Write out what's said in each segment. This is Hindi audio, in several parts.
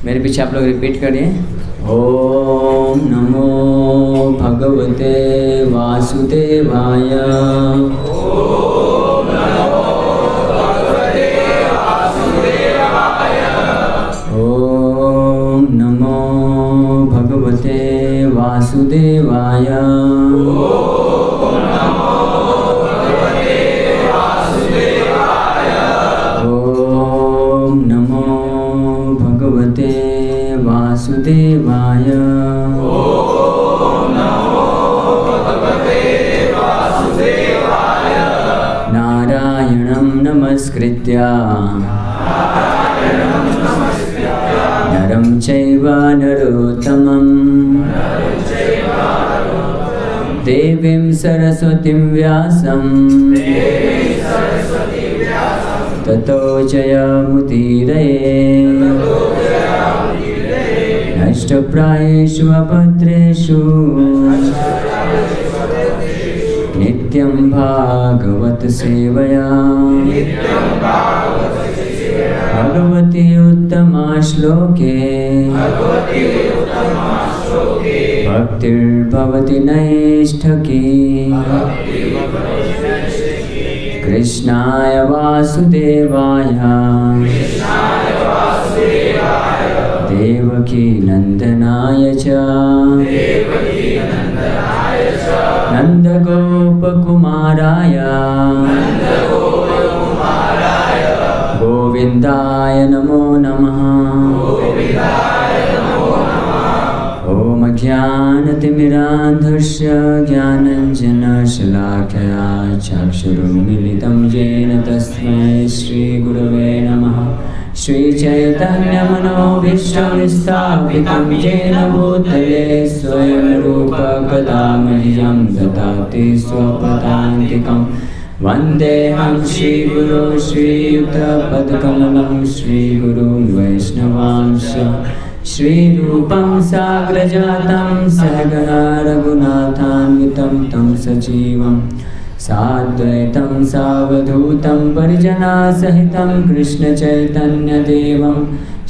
मेरे पीछे आप लोग रिपीट करिए। ओम नमो भगवते वासुदेवाय। ओम नमो भगवते वासुदेवाय। ओम नमो भगवते वासुदेवाय। ओम नमो भगवते वासुदेवाय। ओम नमो भगवते वासुदेवाय। ओम नमो भगवते वासुदेवाय। नारायणं नमस्कृत्य नरं चैव नरोत्तमं देवीं सरस्वतीं व्यासं ततो जयमुदीरये। नष्टप्रायेषु अभद्रेषु नित्यं भागवत सेवया। भगवती उत्तमा श्लोके भक्तिर्भवति नैष्ठकी। कृष्णाय वासुदेवाय देवकी नंदनाय च नंदगोपकुमाराय गोविंदाय नमो नमः। ओम ज्ञानतिमिरान्धस्य ज्ञानञ्जनशलाकया चक्षुरुन्मीलितं येन तस्मै श्रीगुरवे नमः। श्रीचैतन्यमनोभीष्टं स्थापितं येन भूतले स्वयं रूप कदा मह्यं ददाति स्वपदान्तिकं। वन्देऽहं श्रीगुरो श्रीयुतपदकमलं श्रीगुरुं वैष्णवांश। श्रीरूपं साग्रजातं सहगना रघुनाथान्वितं तं सजीवं साद्वैतं सावधूतं परिजनासहितं कृष्णचैतन्यदेवं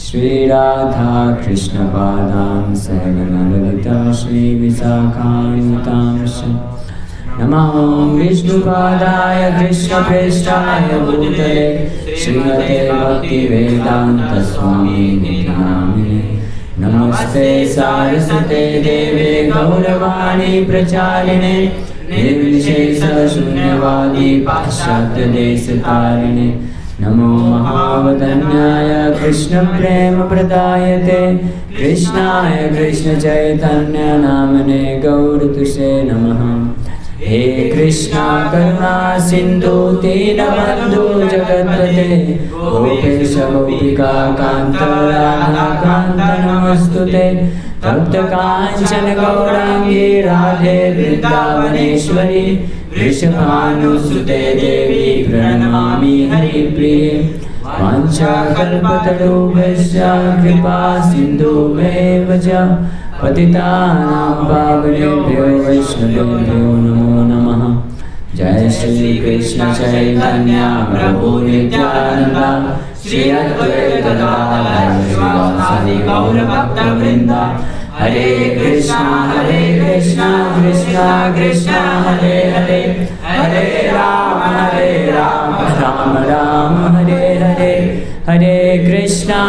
श्रीराधाकृष्णपादां सहगना ललिता श्रीविशाखान्वितांश्च। नमो विष्णुपादाय कृष्णप्रेष्ठाय भूतले श्रीमते भक्तिवेदान्तस्वामिने नामिने। नमस्ते सारस्वते देवे गौरवाणी प्रचारिणे निर्विशेषशून्यवादी पाश्चात्यदेशतारिणे। नमो महावदन्याय कृष्णप्रेमप्रदायते कृष्णाय कृष्णचैतन्य नामने गौरतुसे नमः। हे कृष्णा करुणा सिंधु दीनबन्धु जगत्पते गोपेश गोपिका कान्त राधा कान्त नमस्तुते। तप्त कांचन गौरांगी राधे वृंदावनेश्वरी वृषभानुसुते देवी प्रणमामि हरिप्रिये। वाञ्छाकल्पतरुभ्यश्च कृपा सिन्धुभ्येव च पतितानां पावनेभ्यो वैष्णवेभ्यो नमो नमः। जय श्री कृष्ण चैतन्य प्रभु नित्यानंद श्री अद्वैत गदाधर श्रीवासादि गौर भक्तवृंद। हरे कृष्णा कृष्णा कृष्णा हरे हरे हरे राम राम राम हरे हरे। हरे कृष्णा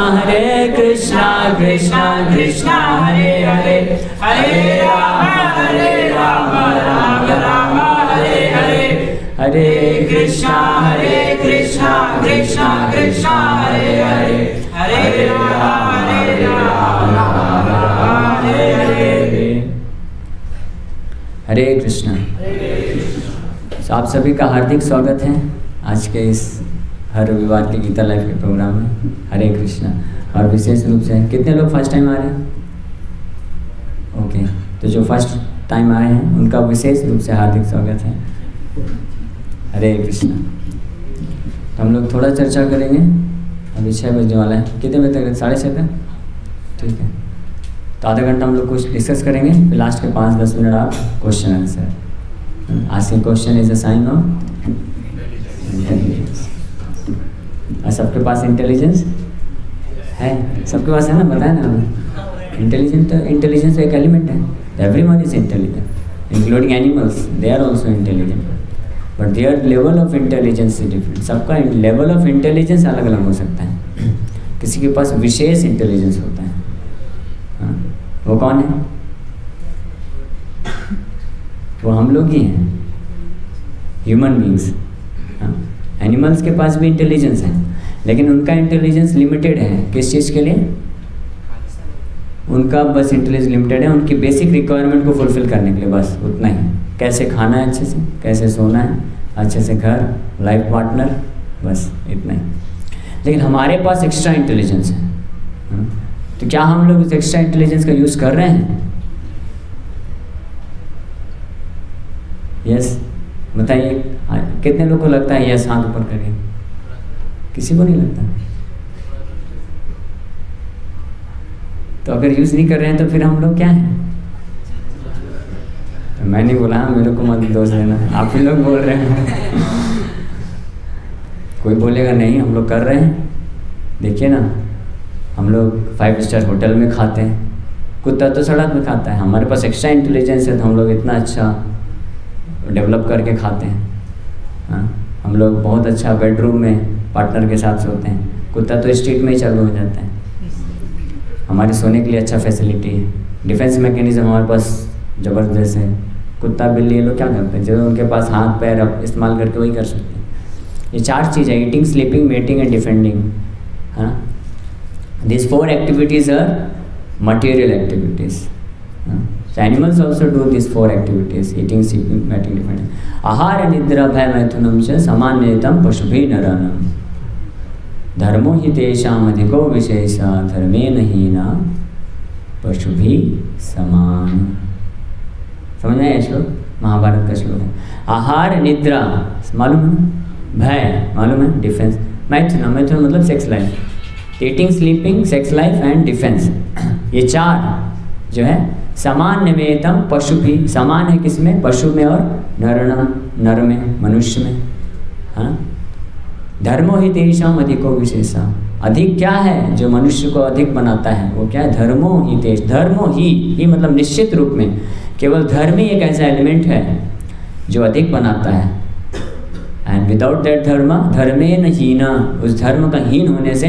कृष्णा कृष्णा हरे हरे हरे राम राम राम हरे हरे। हरे कृष्णा कृष्णा कृष्णा हरे हरे हरे राम राम हरे हरे। हरे कृष्णा। आप सभी का हार्दिक स्वागत है आज के इस हर रविवार के गीता लाइफ के प्रोग्राम में। हरे कृष्णा। और विशेष रूप से कितने लोग फर्स्ट टाइम आ रहे हैं? ओके, तो जो फर्स्ट टाइम आए हैं उनका विशेष रूप से हार्दिक स्वागत है। हरे कृष्णा। तो हम लोग थोड़ा चर्चा करेंगे, अभी 6 बजने वाला है। कितने बजे तक? 6:30 तक? ठीक है, तो आधा घंटा हम लोग कुछ डिस्कस करेंगे, फिर लास्ट के 5-10 मिनट आप question answer. Asking question is a sign of intelligence. सबके पास इंटेलिजेंस है, सबके पास है ना, बताया ना हमें। इंटेलिजेंट तो इंटेलिजेंस एक एलिमेंट है, everyone is intelligent including animals, they are also intelligent, but their level of intelligence is different. सबका लेवल ऑफ इंटेलिजेंस अलग अलग हो सकता है, किसी के पास विशेष इंटेलिजेंस होता है। हाँ, वो कौन है? वो हम लोग ही हैं, ह्यूमन बींग्स। एनिमल्स के पास भी इंटेलिजेंस है, लेकिन उनका इंटेलिजेंस लिमिटेड है। किस चीज़ के लिए? उनका बस इंटेलिजेंस लिमिटेड है उनकी बेसिक रिक्वायरमेंट को फुलफिल करने के लिए, बस उतना ही। कैसे खाना है अच्छे से, कैसे सोना है अच्छे से, घर, लाइफ पार्टनर, बस इतना ही। लेकिन हमारे पास एक्स्ट्रा इंटेलिजेंस है, तो क्या हम लोग उस एक्स्ट्रा इंटेलिजेंस का यूज़ कर रहे हैं? यस, बताइए। कितने लोग को लगता है यस? हाथ ऊपर करिए। किसी को नहीं लगता। तो अगर यूज़ नहीं कर रहे हैं तो फिर हम लोग क्या हैं? तो मैं नहीं बोला, मेरे को मत दोष देना, आप ही लोग बोल रहे हैं। कोई बोलेगा नहीं हम लोग कर रहे हैं। देखिए ना, हम लोग 5 स्टार होटल में खाते हैं, कुत्ता तो सड़क में खाता है। हमारे पास एक्स्ट्रा इंटेलिजेंस है तो हम लोग इतना अच्छा डेवलप करके खाते हैं। हाँ, हम लोग बहुत अच्छा बेडरूम में पार्टनर के साथ सोते हैं, कुत्ता तो स्ट्रीट में ही चालू हो जाता है। हमारे सोने के लिए अच्छा फैसिलिटी है, डिफेंस मैकेनिज्म हमारे पास ज़बरदस्त है। कुत्ता बिल्ली ये लोग क्या करते हैं? जो उनके पास हाथ पैर इस्तेमाल करके वही कर सकते हैं। ये 4 चीज़ है, eating, sleeping, mating and defending. हाँ, this 4 activities are material activities. So animals also do these 4 activities: eating, sleeping, mating, defending. आहार निद्रा भय मैथुनम च सामान्यतम पशुभिः नराणाम् धर्मो हि तेषाम् अधिको विशेषः धर्मेण हीना पशुभिः समान। समझ में आया श्लोक? महाभारत का श्लोक है। आहार निद्रा मालूम है ना, भय मालूम है, डिफेंस, मैथुनम, मैथुनम मतलब sex life, eating, sleeping, sex life and defence. ये 4 जो है सामान्यमेतम पशु भी, समान है किसमें? पशु में और नर में, मनुष्य में। हाँ, धर्मो ही तेषाम् अधिको विशेषा। अधिक क्या है जो मनुष्य को अधिक बनाता है? वो क्या है? धर्मो ही तेष, धर्मो ही मतलब निश्चित रूप में केवल धर्म ही एक ऐसा एलिमेंट है जो अधिक बनाता है। एंड विदाउट दैट धर्म धर्मेण हीना, उस धर्म का हीन होने से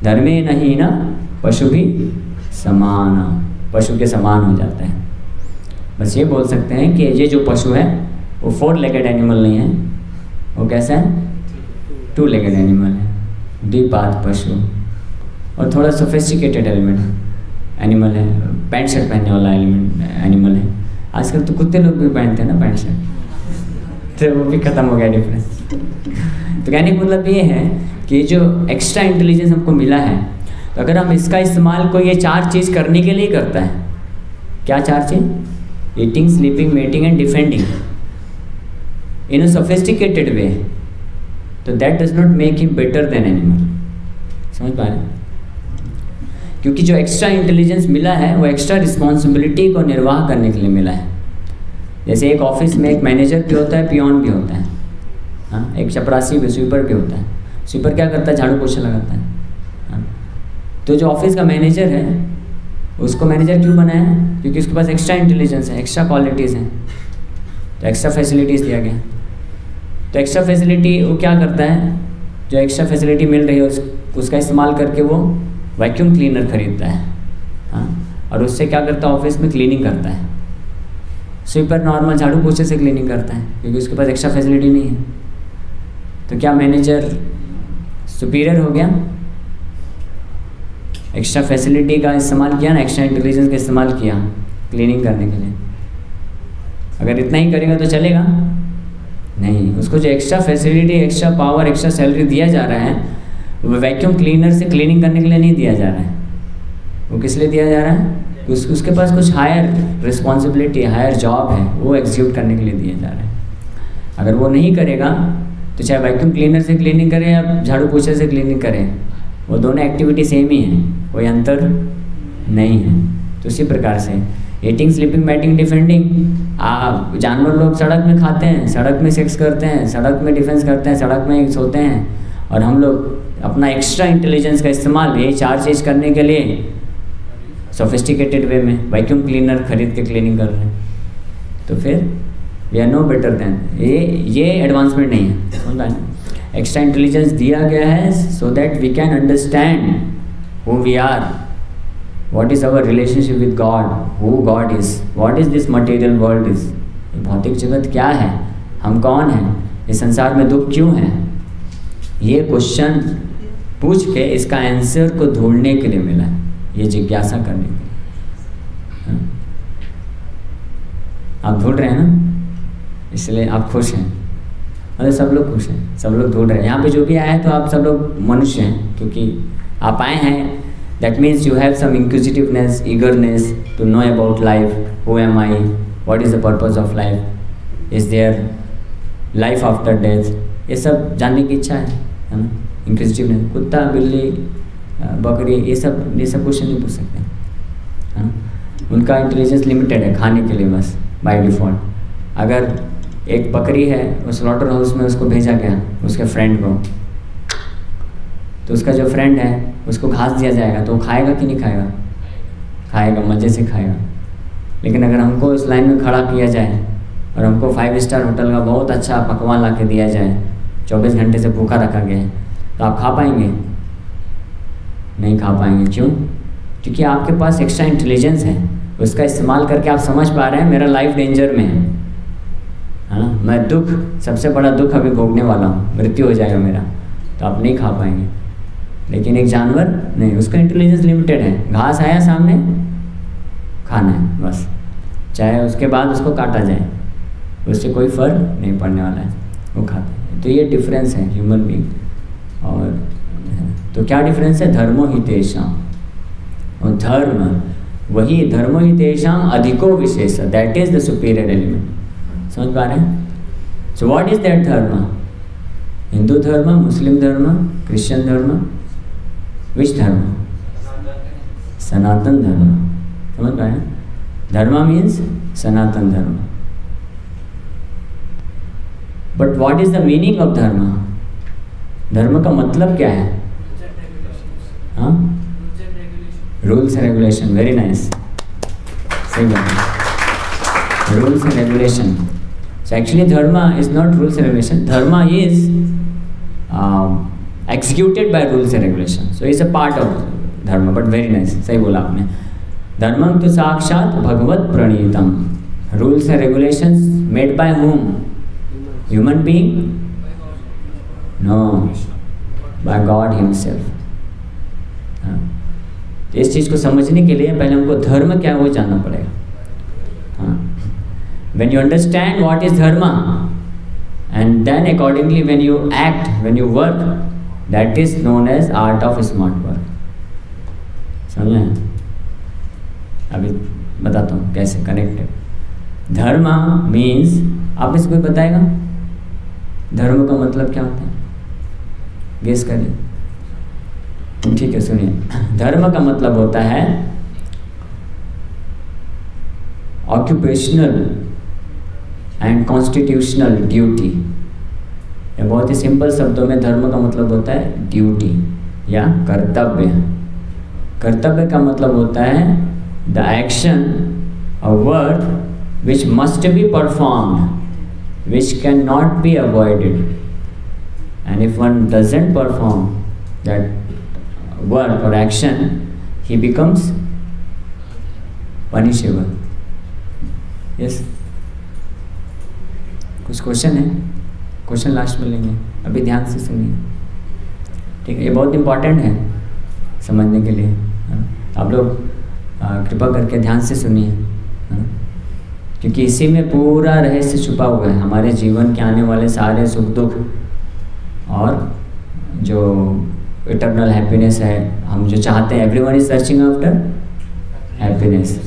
धर्मेण हीना पशु भी समान, पशु के समान हो जाता है। बस ये बोल सकते हैं कि ये जो पशु है वो 4 लेगेड एनिमल नहीं है, वो कैसा है? 2 लेगेड एनिमल है, द्विपाद पशु, और थोड़ा सोफिस्टिकेटेड एनिमल है, पैंट शर्ट पहनने वाला एनिमल है। आजकल तो कुत्ते लोग भी पहनते हैं ना पैंट शर्ट, तो वो भी ख़त्म हो गया डिफरेंस। तो कहने का मतलब ये है कि जो एक्स्ट्रा इंटेलिजेंस हमको मिला है, तो अगर हम इसका इस्तेमाल कोई ये 4 चीज़ करने के लिए करता है, क्या 4 चीज़? Eating, sleeping, mating and defending in a sophisticated way, तो that does not make him better than animal. समझ पा रहे हैं? क्योंकि जो एक्स्ट्रा इंटेलिजेंस मिला है वो एक्स्ट्रा रिस्पॉन्सिबिलिटी को निर्वाह करने के लिए मिला है। जैसे एक ऑफिस में एक मैनेजर भी होता है, पियोन भी होता है, हाँ, एक चपरासी भी, स्वीपर भी होता है। स्वीपर क्या करता है? झाड़ू पोछा लगाता है। तो जो ऑफिस का मैनेजर है उसको मैनेजर क्यों बनाया? क्योंकि उसके पास एक्स्ट्रा इंटेलिजेंस है, एक्स्ट्रा क्वालिटीज़ हैं, तो एक्स्ट्रा फैसिलिटीज़ दिया गया। तो एक्स्ट्रा फैसिलिटी वो क्या करता है? जो एक्स्ट्रा फैसिलिटी मिल रही है उसका इस्तेमाल करके वो वैक्यूम क्लीनर खरीदता है, हाँ, और उससे क्या करता है? ऑफिस में क्लीनिंग करता है। स्वीपर नॉर्मल झाड़ू पोछे से क्लीनिंग करता है क्योंकि उसके पास एक्स्ट्रा फैसिलिटी नहीं है। तो क्या मैनेजर सुपीरियर हो गया? एक्स्ट्रा फैसिलिटी का इस्तेमाल किया ना, एक्स्ट्रा इंटेलिजेंस का इस्तेमाल किया क्लीनिंग करने के लिए। अगर इतना ही करेगा तो चलेगा नहीं। उसको जो extra facility, extra power, extra salary दिया जा रहा है वो वैक्यूम क्लीनर से क्लीनिंग करने के लिए नहीं दिया जा रहा है। वो किस लिए दिया जा रहा है? उसके पास कुछ हायर रिस्पॉन्सिबिलिटी, हायर जॉब है, वो एग्जीक्यूट करने के लिए दिया जा रहा है। अगर वो नहीं करेगा तो चाहे वैक्यूम क्लीनर से क्लीनिंग करे या झाड़ू पोछे से क्लीनिंग करे, वो दोनों एक्टिविटी सेम ही है, कोई अंतर नहीं है। तो उसी प्रकार से ईटिंग, स्लीपिंग, मैटिंग, डिफेंडिंग, जानवर लोग सड़क में खाते हैं, सड़क में सेक्स करते हैं, सड़क में डिफेंस करते हैं, सड़क में सोते हैं, और हम लोग अपना एक्स्ट्रा इंटेलिजेंस का इस्तेमाल ये 4 चीज़ करने के लिए सोफिस्टिकेटेड वे में वैक्यूम क्लीनर खरीद के क्लीनिंग कर रहे हैं, तो फिर we are no better than, ये एडवांसमेंट नहीं है, समझ पाए ना। एक्स्ट्रा इंटेलिजेंस दिया गया है so that we can understand who we are, what is our relationship with God, who God is, what is this material world is, भौतिक जगत क्या है, हम कौन हैं, इस संसार में दुख क्यों है, ये क्वेश्चन पूछ के इसका आंसर को ढूंढने के लिए मिला है, ये जिज्ञासा करने के लिए। आप ढूंढ रहे हैं ना, इसलिए आप खुश हैं, मतलब सब लोग खुश हैं, सब लोग ढूंढ रहे हैं। यहाँ पे जो भी आए हैं तो आप सब लोग मनुष्य हैं, क्योंकि आप आए हैं, that means you have some inquisitiveness, eagerness to know about life, who am I, what is the purpose of life, is there life after death, ये सब जानने की इच्छा है ना। इंक्विजिटिवनेस, कुत्ता बिल्ली बकरी ये सब क्वेश्चन नहीं पूछ सकते, है ना। उनका इंटेलिजेंस लिमिटेड है, खाने के लिए बस बाय डिफ़ॉल्ट। अगर एक बकरी है उस स्लॉटर हाउस में, उसको भेजा गया उसके फ्रेंड को, तो उसका जो फ्रेंड है उसको घास दिया जाएगा तो वो खाएगा कि नहीं खाएगा, खाएगा, मज़े से खाएगा। लेकिन अगर हमको इस लाइन में खड़ा किया जाए और हमको 5 स्टार होटल का बहुत अच्छा पकवान ला के दिया जाए, 24 घंटे से भूखा रखा गया है, तो आप खा पाएंगे? नहीं खा पाएंगे। क्यों? क्योंकि आपके पास एक्स्ट्रा इंटेलिजेंस है, उसका इस्तेमाल करके आप समझ पा रहे हैं मेरा लाइफ डेंजर में है ना, मैं दुख, सबसे बड़ा दुख अभी भोगने वाला हूँ, मृत्यु हो जाएगा मेरा, तो आप नहीं खा पाएंगे। लेकिन एक जानवर नहीं, उसका इंटेलिजेंस लिमिटेड है, घास आया सामने खाना है बस, चाहे उसके बाद उसको काटा जाए उससे कोई फर्क नहीं पड़ने वाला है, वो खाते हैं। तो ये डिफरेंस है ह्यूमन बीइंग। और तो क्या डिफरेंस है? धर्मो हि तेषाम, और धर्म वही, धर्मो हि तेषाम अधिको विशेष, that is the superior element. समझ पा रहे हैं? सो व्हाट इज दैट धर्म? हिंदू धर्म, मुस्लिम धर्म, क्रिश्चियन धर्म, विच धर्म? सनातन धर्म। समझ पा रहे हैं? धर्म means sanatana dharma. But what is the meaning of dharma? धर्म का मतलब क्या है? हाँ, rules and regulation. Very nice, सही बात है, rules and regulation. So actually dharma is not rules and regulation, dharma is executed by rules and regulation, so it's a part of dharma, but very nice, सही बोला आपने। धर्मम तो साक्षात भगवत प्रणीतम, rules and regulations made by whom? Human being? No, by God himself। तो इस चीज़ को समझने के लिए पहले हमको धर्म क्या है वो जानना पड़ेगा। When you understand what is dharma, and then accordingly when you act, when you work, that is known as art of smart work। समझ रहे हैं? अभी बताता हूँ कैसे कनेक्ट है। धर्म मीन्स, आप में से कोई बताएगा धर्म का मतलब क्या होता है? गेस करिए। ठीक है, सुनिए। धर्म का मतलब होता है ऑक्यूपेशनल एंड कॉन्स्टिट्यूशनल ड्यूटी। ये बहुत ही सिंपल शब्दों में धर्म का मतलब होता है ड्यूटी या कर्तव्य। कर्तव्य का मतलब होता है द एक्शन और work which must be performed, which can not be avoided, and if one doesn't perform that work और action, he becomes punishable. Yes, कुछ क्वेश्चन है? क्वेश्चन लास्ट में लेंगे, अभी ध्यान से सुनिए, ठीक है? ये बहुत इम्पॉर्टेंट है समझने के लिए। आप लोग कृपा करके ध्यान से सुनिए, क्योंकि इसी में पूरा रहस्य छुपा हुआ है, हमारे जीवन के आने वाले सारे सुख दुख और जो इटर्नल हैप्पीनेस है, हम जो चाहते हैं। Everyone is searching after happiness,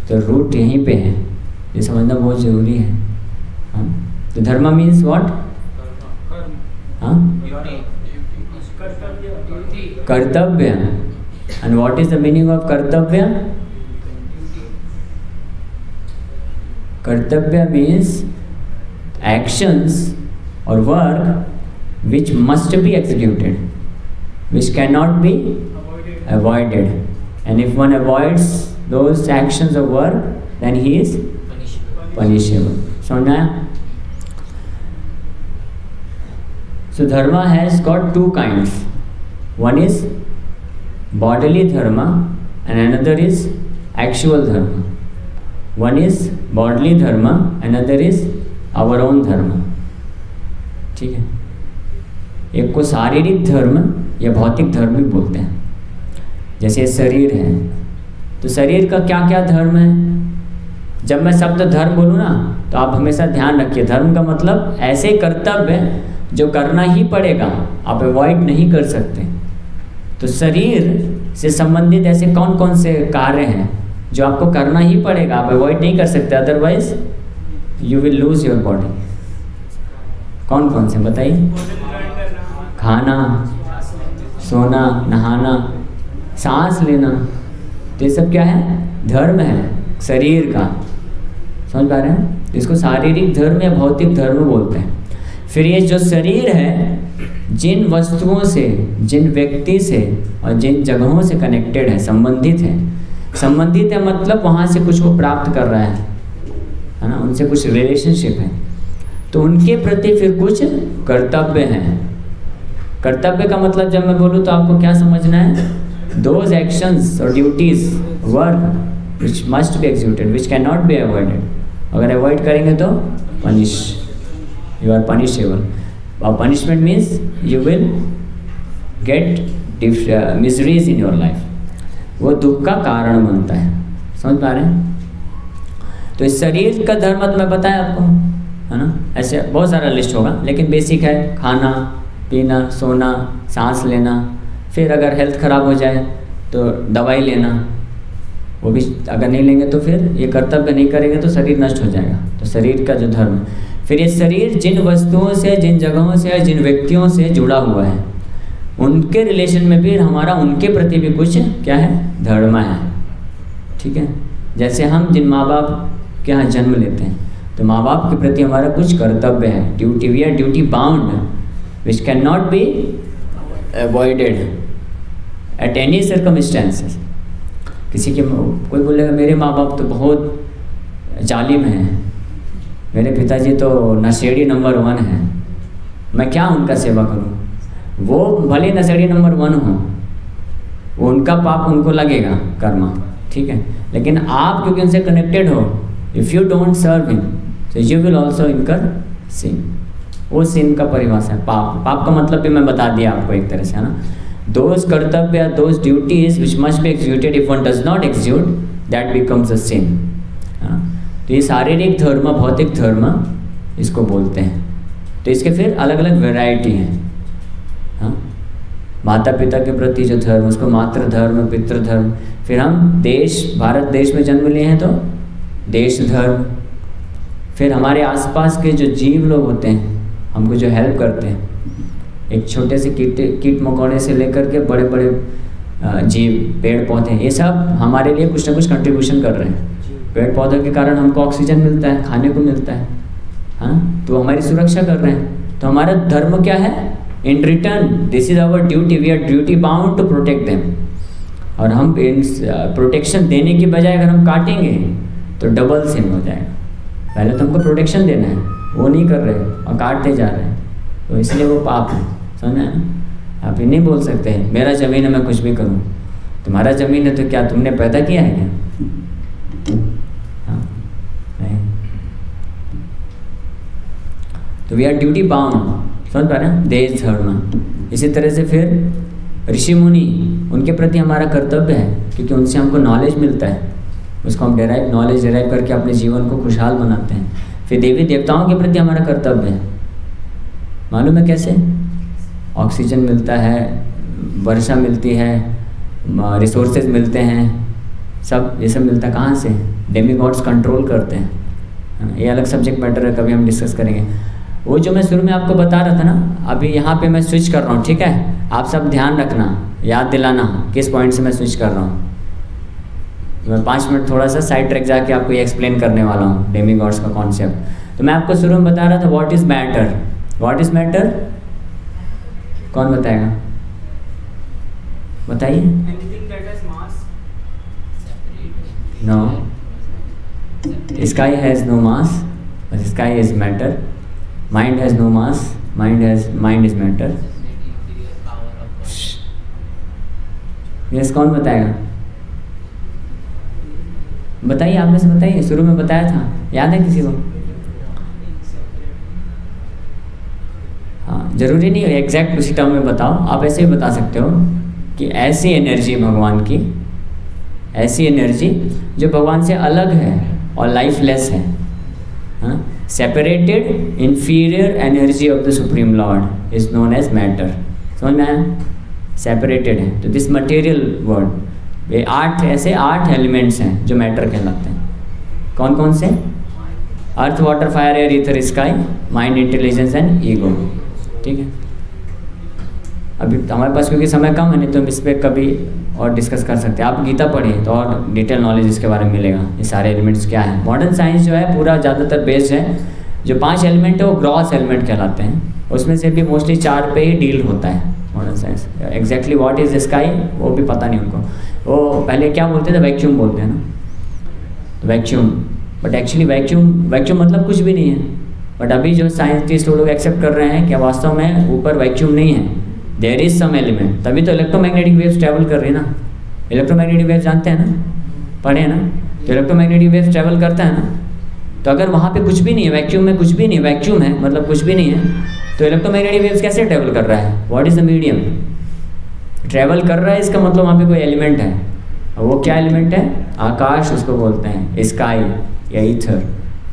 तो रूट यहीं पे है, ये समझना बहुत ज़रूरी है। हाँ, तो धर्म मीन्स व्हाट? हाँ, कर्तव्य। And what is the meaning of कर्तव्य? कर्तव्य मीन्स एक्शंस और work which must be executed, which cannot be avoided, and if one avoids those actions of work, then he is punishable. समझ में आया? So dharma has got two kinds. One is bodily dharma and another is actual dharma. One is bodily dharma, another is our own dharma. ठीक है? एक को शारीरिक धर्म या भौतिक धर्म भी बोलते हैं। जैसे शरीर है, तो शरीर का क्या क्या धर्म है? जब मैं शब्द धर्म बोलूँ ना, तो आप हमेशा ध्यान रखिए, धर्म का मतलब ऐसे कर्तव्य जो करना ही पड़ेगा, आप अवॉइड नहीं कर सकते। तो शरीर से संबंधित ऐसे कौन कौन से कार्य हैं जो आपको करना ही पड़ेगा, आप अवॉइड नहीं कर सकते, otherwise you will lose your body. कौन कौन से बताइए? खाना, सोना, नहाना, सांस लेना, तो ये सब क्या है? धर्म है शरीर का। समझ पा रहे हैं? इसको शारीरिक धर्म या भौतिक धर्म बोलते हैं। फिर ये जो शरीर है, जिन वस्तुओं से, जिन व्यक्ति से और जिन जगहों से कनेक्टेड है, संबंधित है। संबंधित है मतलब वहाँ से कुछ वो प्राप्त कर रहा है ना, उनसे कुछ रिलेशनशिप है, तो उनके प्रति फिर कुछ कर्तव्य हैं। कर्तव्य का मतलब जब मैं बोलूँ तो आपको क्या समझना है? दोज एक्शंस और duties, work which must be executed, which can not be avoided. अगर अवॉइड करेंगे तो पनिश, यू आर पनिशेबल। और punishment means you will get miseries in your life, वो दुख का कारण बनता है। समझ पा रहे हैं? तो इस शरीर का धर्म तो मैं बताया आपको, है ना? ऐसे बहुत सारा लिस्ट होगा, लेकिन बेसिक है खाना पीना, सोना, सांस लेना। फिर अगर हेल्थ ख़राब हो जाए तो दवाई लेना, वो भी अगर नहीं लेंगे तो फिर ये कर्तव्य नहीं करेंगे तो शरीर नष्ट हो जाएगा। तो शरीर का जो धर्म, फिर ये शरीर जिन वस्तुओं से, जिन जगहों से, जिन व्यक्तियों से जुड़ा हुआ है, उनके रिलेशन में भी हमारा उनके प्रति भी कुछ क्या है? धर्म है। ठीक है? जैसे हम जिन माँ बाप के यहाँ जन्म लेते हैं, तो माँ बाप के प्रति हमारा कुछ कर्तव्य है, duty. We are duty bound which can not be avoided at any circumstances. किसी के कोई बोलेगा मेरे माँ बाप तो बहुत जालिम हैं, मेरे पिताजी तो नशेड़ी नंबर 1 है, मैं क्या उनका सेवा करूं? वो भले नशेड़ी नंबर 1 हो, वो उनका पाप उनको लगेगा, कर्मा। ठीक है? लेकिन आप क्योंकि उनसे कनेक्टेड हो, if you don't serve him so you will also incur sin। वो sin का परिभाषा है पाप। पाप का मतलब भी मैं बता दिया आपको एक तरह से, है ना? Those कर्तव्य, those duties which must be executed, if one does not execute, that becomes a sin। तो ये शारीरिक धर्म, भौतिक धर्म इसको बोलते हैं। तो इसके फिर अलग अलग वैरायटी हैं। हाँ, माता पिता के प्रति जो धर्म, उसको मातृ धर्म, पितृ धर्म। फिर हम देश, भारत देश में जन्म लिए हैं तो देश धर्म। फिर हमारे आसपास के जो जीव लोग होते हैं, हमको जो हेल्प करते हैं, एक छोटे से कीट मकोड़े से लेकर के बड़े बड़े जीव, पेड़ पौधे, ये सब हमारे लिए कुछ ना कुछ कंट्रीब्यूशन कर रहे हैं। पेड़ पौधों के कारण हमको ऑक्सीजन मिलता है, खाने को मिलता है, हाँ, तो हमारी सुरक्षा कर रहे हैं। तो हमारा धर्म क्या है? In return this is our duty, we are duty bound to protect them. और हम प्रोटेक्शन देने की बजाय अगर हम काटेंगे तो डबल सिन हो जाएगा। पहले तो हमको प्रोटेक्शन देना है, वो नहीं कर रहे और काटते जा रहे हैं, तो इसलिए वो पाप है। समझ में? आप ये नहीं बोल सकते हैं मेरा ज़मीन है मैं कुछ भी करूं। तुम्हारा ज़मीन है तो क्या तुमने पैदा किया है क्या? हाँ, नहीं। तो वी आर ड्यूटी बाउंड। समझ पा रहे हैं? देश धर्म। इसी तरह से फिर ऋषि मुनि, उनके प्रति हमारा कर्तव्य है, क्योंकि उनसे हमको नॉलेज मिलता है, उसको हम नॉलेज डिराइव करके अपने जीवन को खुशहाल बनाते हैं। फिर देवी देवताओं के प्रति हमारा कर्तव्य है। मालूम है कैसे? ऑक्सीजन मिलता है, वर्षा मिलती है, रिसोर्सेज मिलते हैं, सब ये सब मिलता है कहाँ से? डेमीगॉड्स कंट्रोल करते हैं। ये अलग सब्जेक्ट मैटर है, कभी हम डिस्कस करेंगे। वो जो मैं शुरू में आपको बता रहा था ना, अभी यहाँ पे मैं स्विच कर रहा हूँ। ठीक है? आप सब ध्यान रखना, याद दिलाना किस पॉइंट से मैं स्विच कर रहा हूँ। मैं 5 मिनट थोड़ा सा साइड ट्रैक जाके आपको ये एक्सप्लेन करने वाला हूँ, डेमीगॉड्स का कॉन्सेप्ट। तो मैं आपको शुरू में बता रहा था what is matter. What is matter? कौन बताएगा? बताइए। Anything that has mass? No, sky has no mass, sky is matter. Mind has no mass, mind is matter. Yes, कौन बताएगा? बताइए, आप में से बताइए। शुरू में बताया था, याद है किसी को? हाँ, जरूरी नहीं है एग्जैक्ट उसी टर्म में बताओ, आप ऐसे ही बता सकते हो कि ऐसी एनर्जी भगवान की, ऐसी एनर्जी जो भगवान से अलग है और लाइफलेस है, हाँ, separated inferior energy of the supreme lord is known as matter. समझ में आया? सेपरेटेड है। तो दिस मटेरियल वर्ल्ड, ये 8 एलिमेंट्स हैं जो मैटर कहलाते हैं। कौन कौन से? Earth, water, fire, air, ether, sky, mind, intelligence and ego. ठीक है, अभी हमारे पास क्योंकि समय कम है, नहीं तो हम इस पर कभी और डिस्कस कर सकते हैं। आप गीता पढ़िए तो और डिटेल नॉलेज इसके बारे में मिलेगा, ये सारे एलिमेंट्स क्या हैं। मॉडर्न साइंस जो है पूरा ज़्यादातर बेस्ड है, जो 5 एलिमेंट है वो ग्रॉस एलिमेंट कहलाते हैं, उसमें से भी मोस्टली 4 पे ही डील होता है modern science. Exactly what is sky वो भी पता नहीं उनको। वो पहले क्या बोलते थे? वैक्यूम बोलते हैं ना, वैक्यूम। बट एक्चुअली वैक्यूम मतलब कुछ भी नहीं है। बट अभी जो साइंटिस्ट वो लोग एक्सेप्ट कर रहे हैं कि वास्तव में ऊपर वैक्यूम नहीं है, देयर इज सम एलिमेंट। तभी तो इलेक्ट्रोमैग्नेटिक वेव्स ट्रैवल कर रही है ना। इलेक्ट्रोमैग्नेटिक वेव्स जानते हैं ना, पढ़े हैं ना? तो इलेक्ट्रोमैग्नेटिक वेव्स ट्रैवल करता है ना। तो अगर वहाँ पे कुछ भी नहीं है, वैक्यूम में कुछ भी नहीं, वैक्यूम है मतलब कुछ भी नहीं है, तो इलेक्ट्रोमैग्नेटिक वेव्स कैसे ट्रैवल कर रहा है? What is the medium? Travel कर रहा है, इसका मतलब वहाँ पे कोई एलिमेंट है। और वो क्या एलिमेंट है? आकाश उसको बोलते हैं, स्काई या ईथर।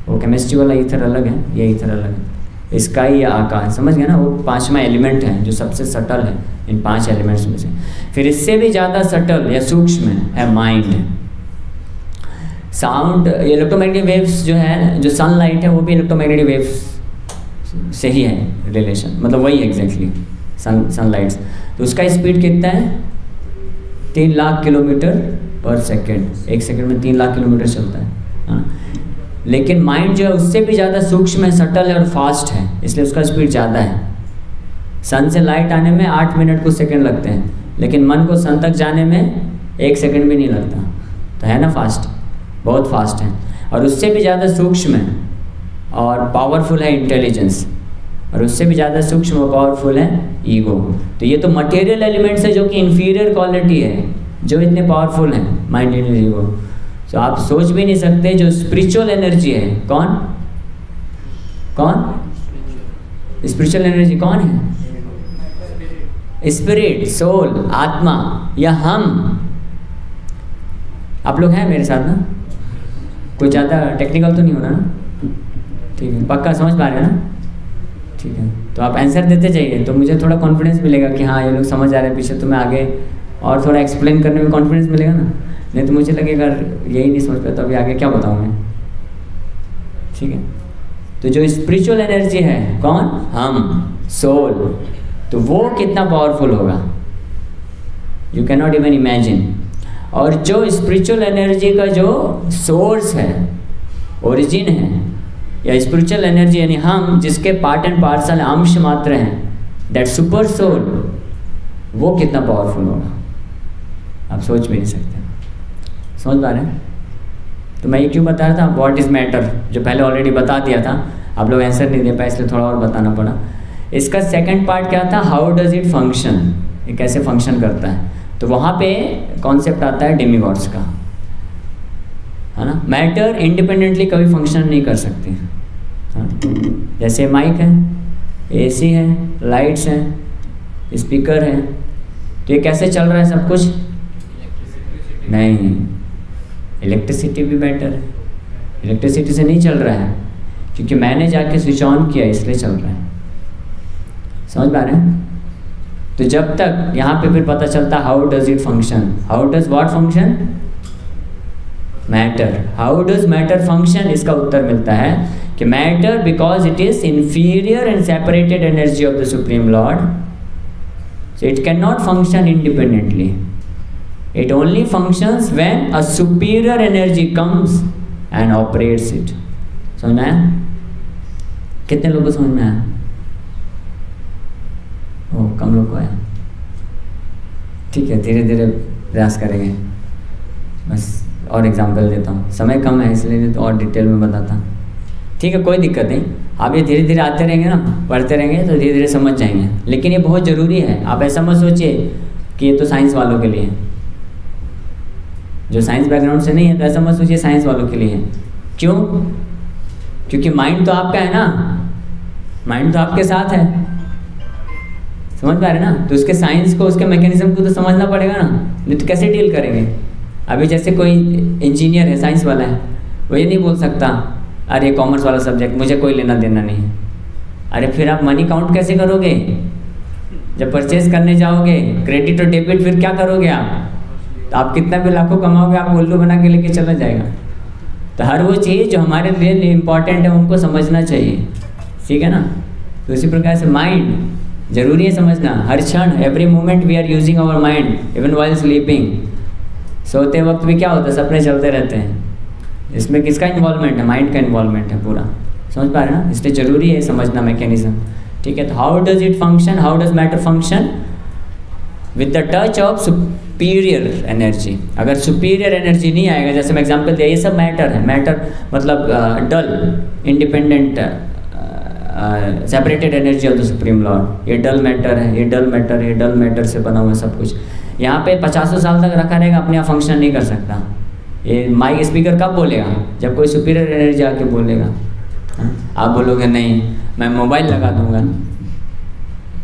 वो केमिस्ट्री वाला ईथर अलग है, ये ईथर अलग है। स्काई या आकाश, समझ गए ना? वो 5वां एलिमेंट है जो सबसे सटल है इन 5 एलिमेंट्स में से। फिर इससे भी ज़्यादा सटल या सूक्ष्म है माइंड। साउंड, इलेक्ट्रोमैग्नेटिक वेव्स जो है, जो सनलाइट है वो भी इलेक्ट्रोमैग्नेटिक वेव्स से ही है रिलेशन, मतलब वही एग्जैक्टली सनलाइट्स। तो उसका स्पीड कितना है? 3 लाख किलोमीटर पर सेकेंड। 1 सेकेंड में 3 लाख किलोमीटर चलता है, हाँ। लेकिन माइंड जो है उससे भी ज़्यादा सूक्ष्म है, सटल है और फास्ट है, इसलिए उसका स्पीड ज़्यादा है। सन से लाइट आने में 8 मिनट कुछ सेकंड लगते हैं, लेकिन मन को सन तक जाने में 1 सेकंड भी नहीं लगता। तो है ना फास्ट, बहुत फास्ट है। और उससे भी ज़्यादा सूक्ष्म है और पावरफुल है इंटेलिजेंस, और उससे भी ज़्यादा सूक्ष्म और पावरफुल है ईगो। तो ये तो मटेरियल एलिमेंट्स है जो कि इन्फीरियर क्वालिटी है, जो इतने पावरफुल हैं, माइंड एंड ईगो। तो आप सोच भी नहीं सकते जो स्पिरिचुअल एनर्जी है। कौन स्पिरिचुअल एनर्जी कौन है? स्पिरिट, सोल, आत्मा या हम। आप लोग हैं मेरे साथ ना? कोई ज़्यादा टेक्निकल तो नहीं होना ना? ठीक है, पक्का समझ पा रहे हैं ना? ठीक है, तो आप आंसर देते जाइए तो मुझे थोड़ा कॉन्फिडेंस मिलेगा कि हाँ ये लोग समझ आ रहे हैं पीछे, तो मैं आगे और थोड़ा एक्सप्लेन करने में कॉन्फिडेंस मिलेगा ना। नहीं तो मुझे लगेगा यही नहीं समझ पाया तो अभी आगे क्या बताऊँ मैं। ठीक है, तो जो स्पिरिचुअल एनर्जी है, कौन? हम, सोल, तो वो कितना पावरफुल होगा, you can not even imagine. और जो स्पिरिचुअल एनर्जी का जो सोर्स है, ओरिजिन है, या स्पिरिचुअल एनर्जी यानी हम, जिसके पार्ट एंड पार्सल अंश मात्र हैं, दैट सुपर सोल, वो कितना पावरफुल होगा आप सोच भी नहीं सकते। समझ पा रहे हैं? तो मैं ये क्यों बता रहा था, व्हाट इज मैटर, जो पहले ऑलरेडी बता दिया था, आप लोग आंसर नहीं दे पाए इसलिए थोड़ा और बताना पड़ा। इसका सेकंड पार्ट क्या था? हाउ डज इट फंक्शन, ये कैसे फंक्शन करता है। तो वहाँ पे कॉन्सेप्ट आता है डेमीगॉड्स का, है ना। मैटर इंडिपेंडेंटली कभी फंक्शन नहीं कर सकती, हाँ। जैसे माइक है, एसी है, लाइट्स हैं, स्पीकर है, तो ये कैसे चल रहा है सब कुछ? नहीं, इलेक्ट्रिसिटी भी मैटर है, इलेक्ट्रिसिटी से नहीं चल रहा है, क्योंकि मैंने जाके स्विच ऑन किया इसलिए चल रहा है। समझ पा रहे हैं? तो जब तक यहाँ पे फिर पता चलता how does it function, how does what function? Matter. How does matter function? इसका उत्तर मिलता है कि matter because it is inferior and separated energy of the supreme Lord, so it cannot function independently. It only functions when a superior energy comes and operates it. समझ में आया? कितने लोगों को समझ में आया? ओ, कम लोग को आया। ठीक है, धीरे धीरे प्रयास करेंगे। बस और एग्जांपल देता हूँ, समय कम है इसलिए नहीं तो और डिटेल में बताता। ठीक है, कोई दिक्कत नहीं, आप ये धीरे धीरे आते रहेंगे ना, पढ़ते रहेंगे तो धीरे धीरे समझ जाएंगे। लेकिन ये बहुत ज़रूरी है, आप ऐसा मत सोचिए कि ये तो साइंस वालों के लिए है। जो साइंस बैकग्राउंड से नहीं है तो ऐसा मत सोचिए साइंस वालों के लिए है। क्यों? क्योंकि माइंड तो आपका है ना, माइंड तो आपके साथ है, समझ पा रहे ना? तो उसके साइंस को, उसके मैकेनिज्म को तो समझना पड़ेगा ना, नहीं तो कैसे डील करेंगे? अभी जैसे कोई इंजीनियर है, साइंस वाला है, वो ये नहीं बोल सकता अरे कॉमर्स वाला सब्जेक्ट मुझे कोई लेना देना नहीं है। अरे फिर आप मनी काउंट कैसे करोगे? जब परचेज करने जाओगे क्रेडिट और डेबिट फिर क्या करोगे आप? तो आप कितना भी लाखों कमाओगे, आप उल्लू बना के लेके चला जाएगा। तो हर वो चीज़ जो हमारे लिए इम्पॉर्टेंट है उनको समझना चाहिए, ठीक है ना? तो इसी प्रकार से माइंड जरूरी है समझना, हर क्षण, every moment we are using our mind even while sleeping. सोते वक्त भी क्या होता है, सपने चलते रहते हैं। इसमें किसका इन्वॉल्वमेंट है? माइंड का इन्वॉल्वमेंट है पूरा, समझ पा रहे हैं ना? इसलिए ज़रूरी है समझना मैकेनिज्म, ठीक है? तो how does it function, how does matter function? With the touch of superior energy. अगर सुपीरियर एनर्जी नहीं आएगा, जैसे मैं एग्जांपल दिया, ये सब मैटर है। मैटर मतलब dull, independent, separated energy of the supreme lord. ये डल मैटर है, ये डल मैटर, ये डल मैटर से बना हुआ सब कुछ। यहाँ पे 50 साल तक रखा रहेगा, अपने आप फंक्शन नहीं कर सकता। ये माइक स्पीकर कब बोलेगा? जब कोई सुपीरियर एनर्जी आके बोलेगा। आप बोलोगे नहीं मैं मोबाइल लगा दूंगा,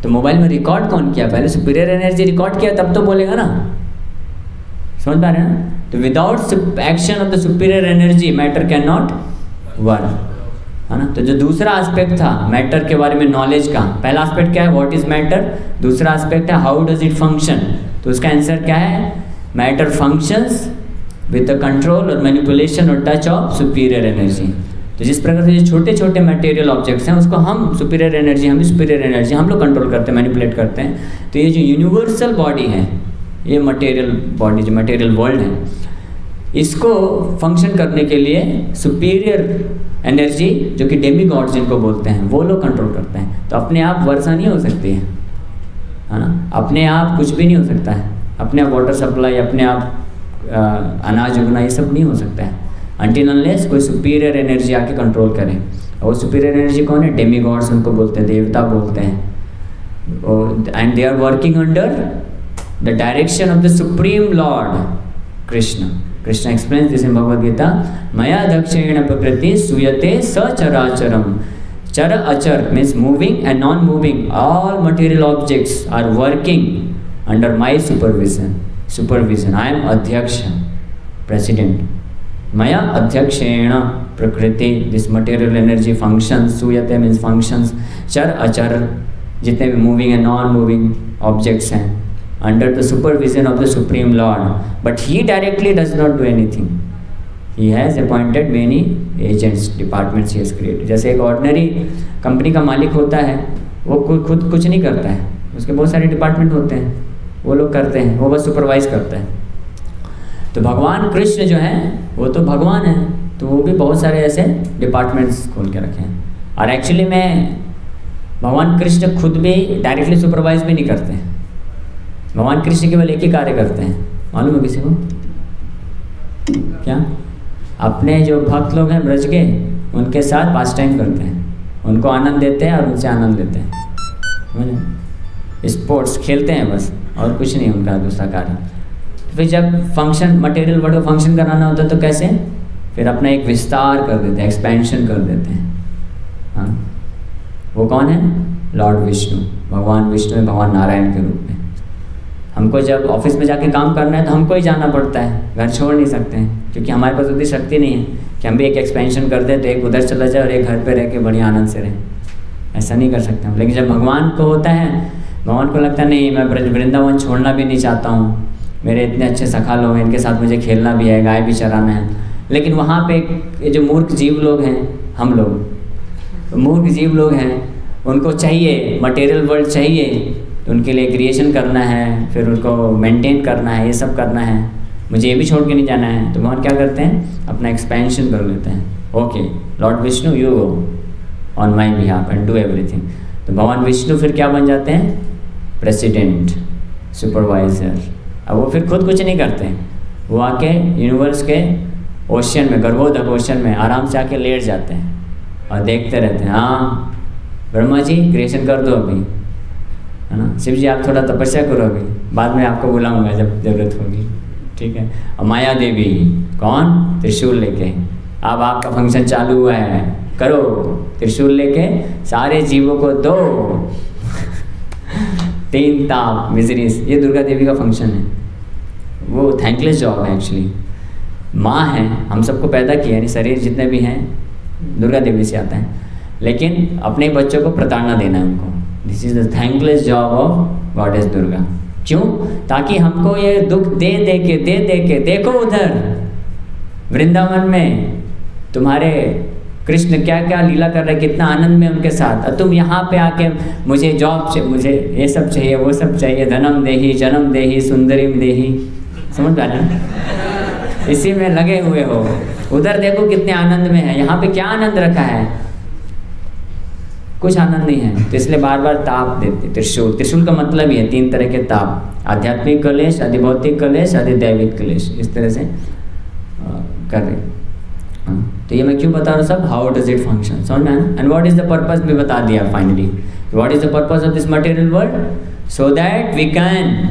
तो मोबाइल में रिकॉर्ड कौन किया? पहले सुपीरियर एनर्जी रिकॉर्ड किया तब तो बोलेगा ना, समझ पा रहे हैं ना? तो without action of the superior energy matter can not work, है ना? तो जो दूसरा एस्पेक्ट था मैटर के बारे में नॉलेज का, पहला एस्पेक्ट क्या है? What is matter. दूसरा एस्पेक्ट है हाउ डज इट फंक्शन। तो उसका आंसर क्या है? Matter functions with the control और मैनिपुलेशन और टच ऑफ सुपीरियर एनर्जी। तो जिस प्रकार से छोटे छोटे मटेरियल ऑब्जेक्ट्स हैं उसको हम सुपीरियर एनर्जी, हम भी सुपीरियर एनर्जी हम लोग कंट्रोल करते हैं, मैनिपुलेट करते हैं। तो ये जो यूनिवर्सल बॉडी है, ये मटेरियल बॉडी, जो मटेरियल वर्ल्ड है, इसको फंक्शन करने के लिए सुपीरियर एनर्जी जो कि डेमी गॉड जिनको बोलते हैं वो लोग कंट्रोल करते हैं। तो अपने आप वर्षा नहीं हो सकती है ना? अपने आप कुछ भी नहीं हो सकता है, अपने आप वाटर सप्लाई, अपने आप अनाज उगना, ये सब नहीं हो सकता है अनटिल अनलेस कोई सुपीरियर एनर्जी आके कंट्रोल करे। और वो सुपीरियर एनर्जी कौन है? डेमी गॉड्स उनको बोलते हैं, देवता बोलते हैं। And they are working under the direction of the supreme lord Krishna. Krishna explains this in Bhagavad Gita, मया दक्षेण प्रकृति सूयते सचराचरम। Chara achara means moving and non moving, all material objects are working under my supervision. I am adhyaksha, president. मया अध्यक्षेण प्रकृति, दिस मटेरियल एनर्जी फंक्शंस, सूयते मीन्स फंक्शंस, चर अचर जितने भी moving and non moving objects हैं, under the supervision of the Supreme Lord, but He directly does not do anything. He has appointed many agents, departments He has created. जैसे एक ऑर्डिनरी कंपनी का मालिक होता है, वो खुद कुछ नहीं करता है, उसके बहुत सारे डिपार्टमेंट होते हैं, वो लोग करते हैं, वो बस सुपरवाइज करता है। तो भगवान कृष्ण जो हैं वो तो भगवान हैं, तो वो भी बहुत सारे ऐसे डिपार्टमेंट्स खोल के रखे हैं। और एक्चुअली में भगवान कृष्ण खुद भी डायरेक्टली सुपरवाइज भी नहीं करते हैं। भगवान कृष्ण केवल एक ही कार्य करते हैं, मालूम है किसी को क्या? अपने जो भक्त लोग हैं ब्रज के, उनके साथ पास टाइम करते हैं, उनको आनंद देते हैं और उनसे आनंद लेते हैं, स्पोर्ट्स खेलते हैं बस, और कुछ नहीं उनका दूसरा कार्य। फिर जब फंक्शन मटेरियल वर्ल्ड को फंक्शन कराना होता है तो कैसे? फिर अपना एक विस्तार कर देते हैं, एक्सपेंशन कर देते हैं। हाँ, वो कौन है? लॉर्ड विष्णु, भगवान विष्णु है, भगवान नारायण के रूप में। हमको जब ऑफिस में जाके काम करना है तो हमको ही जाना पड़ता है, घर छोड़ नहीं सकते हैं, क्योंकि हमारे पास उतनी शक्ति नहीं है कि हम भी एक एक्सपेंशन कर दें तो एक उधर चला जाए और एक घर पे रह के बढ़िया आनंद से रहें। ऐसा नहीं कर सकते हम। लेकिन जब भगवान को होता है, भगवान को लगता है नहीं मैं वृंदावन छोड़ना भी नहीं चाहता हूँ, मेरे इतने अच्छे सखा लोग हैं, इनके साथ मुझे खेलना भी है, गाय भी चराना है। लेकिन वहाँ पे जो मूर्ख जीव लोग हैं, हम लोग मूर्ख जीव लोग हैं, उनको चाहिए मटेरियल वर्ल्ड चाहिए, उनके लिए क्रिएशन करना है, फिर उनको मेंटेन करना है, ये सब करना है, मुझे ये भी छोड़ के नहीं जाना है। तो भगवान क्या करते हैं? अपना एक्सपेंशन कर लेते हैं। Okay Lord Vishnu you go on my behalf and do everything. तो भगवान विष्णु फिर क्या बन जाते हैं? प्रेसिडेंट, सुपरवाइजर, अब वो फिर खुद कुछ नहीं करते हैं, वो आके यूनिवर्स के ओशन में, गर्भोदक ओशन में आराम से आके लेट जाते हैं और देखते रहते हैं। हाँ ब्रह्मा जी क्रिएशन कर दो अभी, है ना। शिव जी आप थोड़ा तपस्या करो अभी, बाद में आपको बुलाऊंगा जब जरूरत होगी, ठीक है। और माया देवी कौन, त्रिशूल लेके, अब आपका फंक्शन चालू हुआ है, करो त्रिशूल लेके सारे जीवों को दो 3 ताप मिजरीज। ये दुर्गा देवी का फंक्शन है। वो थैंकलेस जॉब है एक्चुअली। माँ है, हम सबको पैदा किया, यानी शरीर जितने भी हैं दुर्गा देवी से आता है, लेकिन अपने बच्चों को प्रताड़ना देना है उनको। This is the thankless job of goddess Durga. क्यों? ताकि हमको ये दुख दे दे के देखो उधर वृंदावन में तुम्हारे कृष्ण क्या क्या लीला कर रहे, कितना आनंद में उनके साथ, और तुम यहाँ पे आके मुझे जॉब से, मुझे ये सब चाहिए, वो सब चाहिए, धनम देही जन्म देही सुंदरीम देही, समझ पा रहे? इसी में लगे हुए हो। उधर देखो कितने आनंद में है, यहाँ पे क्या आनंद रखा है? कुछ आनंद नहीं है। तो इसलिए बार बार ताप देते। त्रिशूल का मतलब ही है 3 तरह के ताप, आध्यात्मिक कलेश, अधिभौतिक कलेश, अधिदैविक कलेश, इस तरह से कर रहे। तो ये मैं क्यों बता रहा हूँ सब, हाउ डज इट फंक्शन, समझ में आया? And what is the purpose भी बता दिया finally. What is the purpose of this material world? So that we can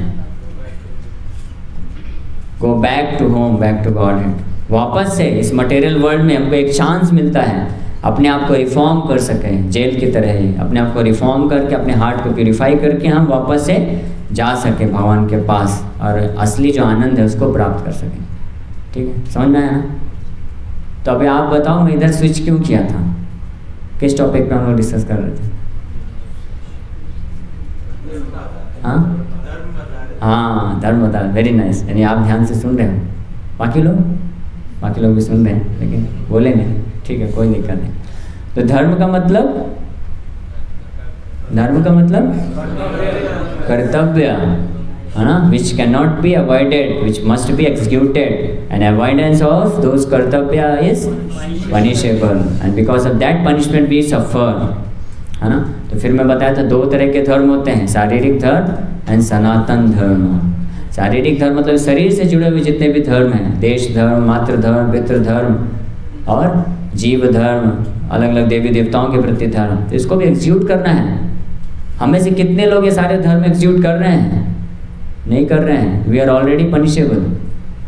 go back to home, back to Godhead. वापस से इस मटेरियल वर्ल्ड में हमको एक चांस मिलता है अपने आप को रिफॉर्म कर सकें, जेल की तरह ही अपने आप को रिफॉर्म करके अपने हार्ट को प्यूरिफाई करके हम वापस से जा सकें भगवान के पास और असली जो आनंद है उसको प्राप्त कर सकें। ठीक है, समझ में आया ना? तो अभी आप बताओ मैं इधर स्विच क्यों किया था, किस टॉपिक पे हम लोग डिस्कस कर रहे थे? हाँ धर्म बता, वेरी नाइस। यानी आप ध्यान से सुन रहे हो, बाकी लोग भी सुन रहे हैं लेकिन बोलेंगे, ठीक है कोई दिक्कत नहीं। तो धर्म का मतलब कर्तव्य है ना, which can not be avoided, which must be executed, and avoidance of those kartavya is punishable, and because of that punishment we suffer, है ना। तो फिर मैं बताया था 2 तरह के धर्म होते हैं, शारीरिक धर्म एंड सनातन धर्म। शारीरिक धर्म मतलब शरीर से जुड़े हुए जितने भी धर्म हैं, देश धर्म, मातृ धर्म, पितृ धर्म और जीव धर्म, अलग अलग देवी देवताओं के प्रति धर्म, तो इसको भी एग्जीक्यूट करना है। हमें से कितने लोग ये सारे धर्म एग्जीक्यूट कर रहे हैं? नहीं कर रहे हैं। We are already punishable.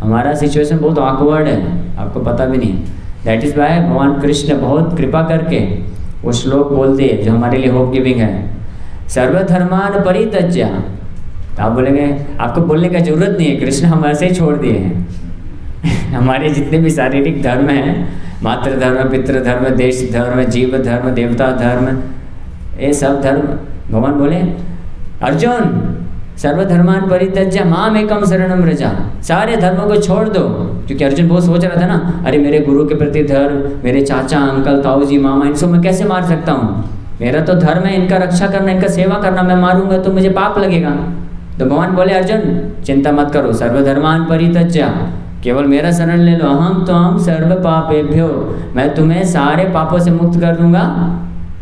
हमारा सिचुएशन बहुत ऑकवर्ड है, आपको पता भी नहीं। दैट इज़ वाई भगवान कृष्ण बहुत कृपा करके वो श्लोक बोलते हैं जो हमारे लिए होप गिविंग है, सर्वधर्मान परित्यज्य। तो आप बोलेंगे आपको बोलने का जरूरत नहीं है, कृष्ण हम ऐसे ही छोड़ दिए हैं। हमारे जितने भी शारीरिक धर्म हैं, मातृ धर्म, पितृ धर्म, देश धर्म, जीव धर्म, देवता धर्म, ये सब धर्म भगवान बोले अर्जुन सर्वधर्मान परित्यज्य माम एकम शरणम व्रज, सारे धर्मों को छोड़ दो। क्योंकि अर्जुन बहुत सोच रहा था ना, अरे मेरे गुरु के प्रति धर्म, मेरे चाचा अंकल ताऊ जी मामा, इनको मैं कैसे मार सकता हूँ? मेरा तो धर्म है इनका रक्षा करना, इनका सेवा करना, मैं मारूंगा तो मुझे पाप लगेगा। तो भगवान बोले अर्जुन चिंता मत करो, सर्वधर्मान परित्यज्य, केवल मेरा शरण ले लो, हम तो हम सर्व पापेभ्यो, मैं तुम्हें सारे पापों से मुक्त कर दूंगा।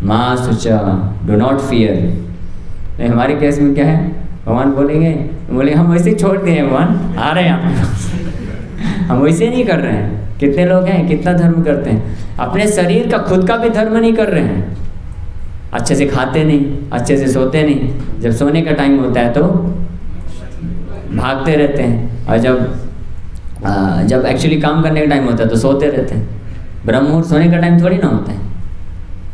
माँ सुचा, डू नॉट फियर। हमारे केस में क्या है, भगवान बोले हम वैसे ही छोड़ दिए, भगवान आ रहे हैं आपके पास। हम वैसे नहीं कर रहे हैं। कितने लोग हैं, कितना धर्म करते हैं, अपने शरीर का खुद का भी धर्म नहीं कर रहे हैं। अच्छे से खाते नहीं, अच्छे से सोते नहीं, जब सोने का टाइम होता है तो भागते रहते हैं, और जब एक्चुअली काम करने का टाइम होता है तो सोते रहते हैं। ब्रह्म मुहूर्त सोने का टाइम थोड़ी ना होता है।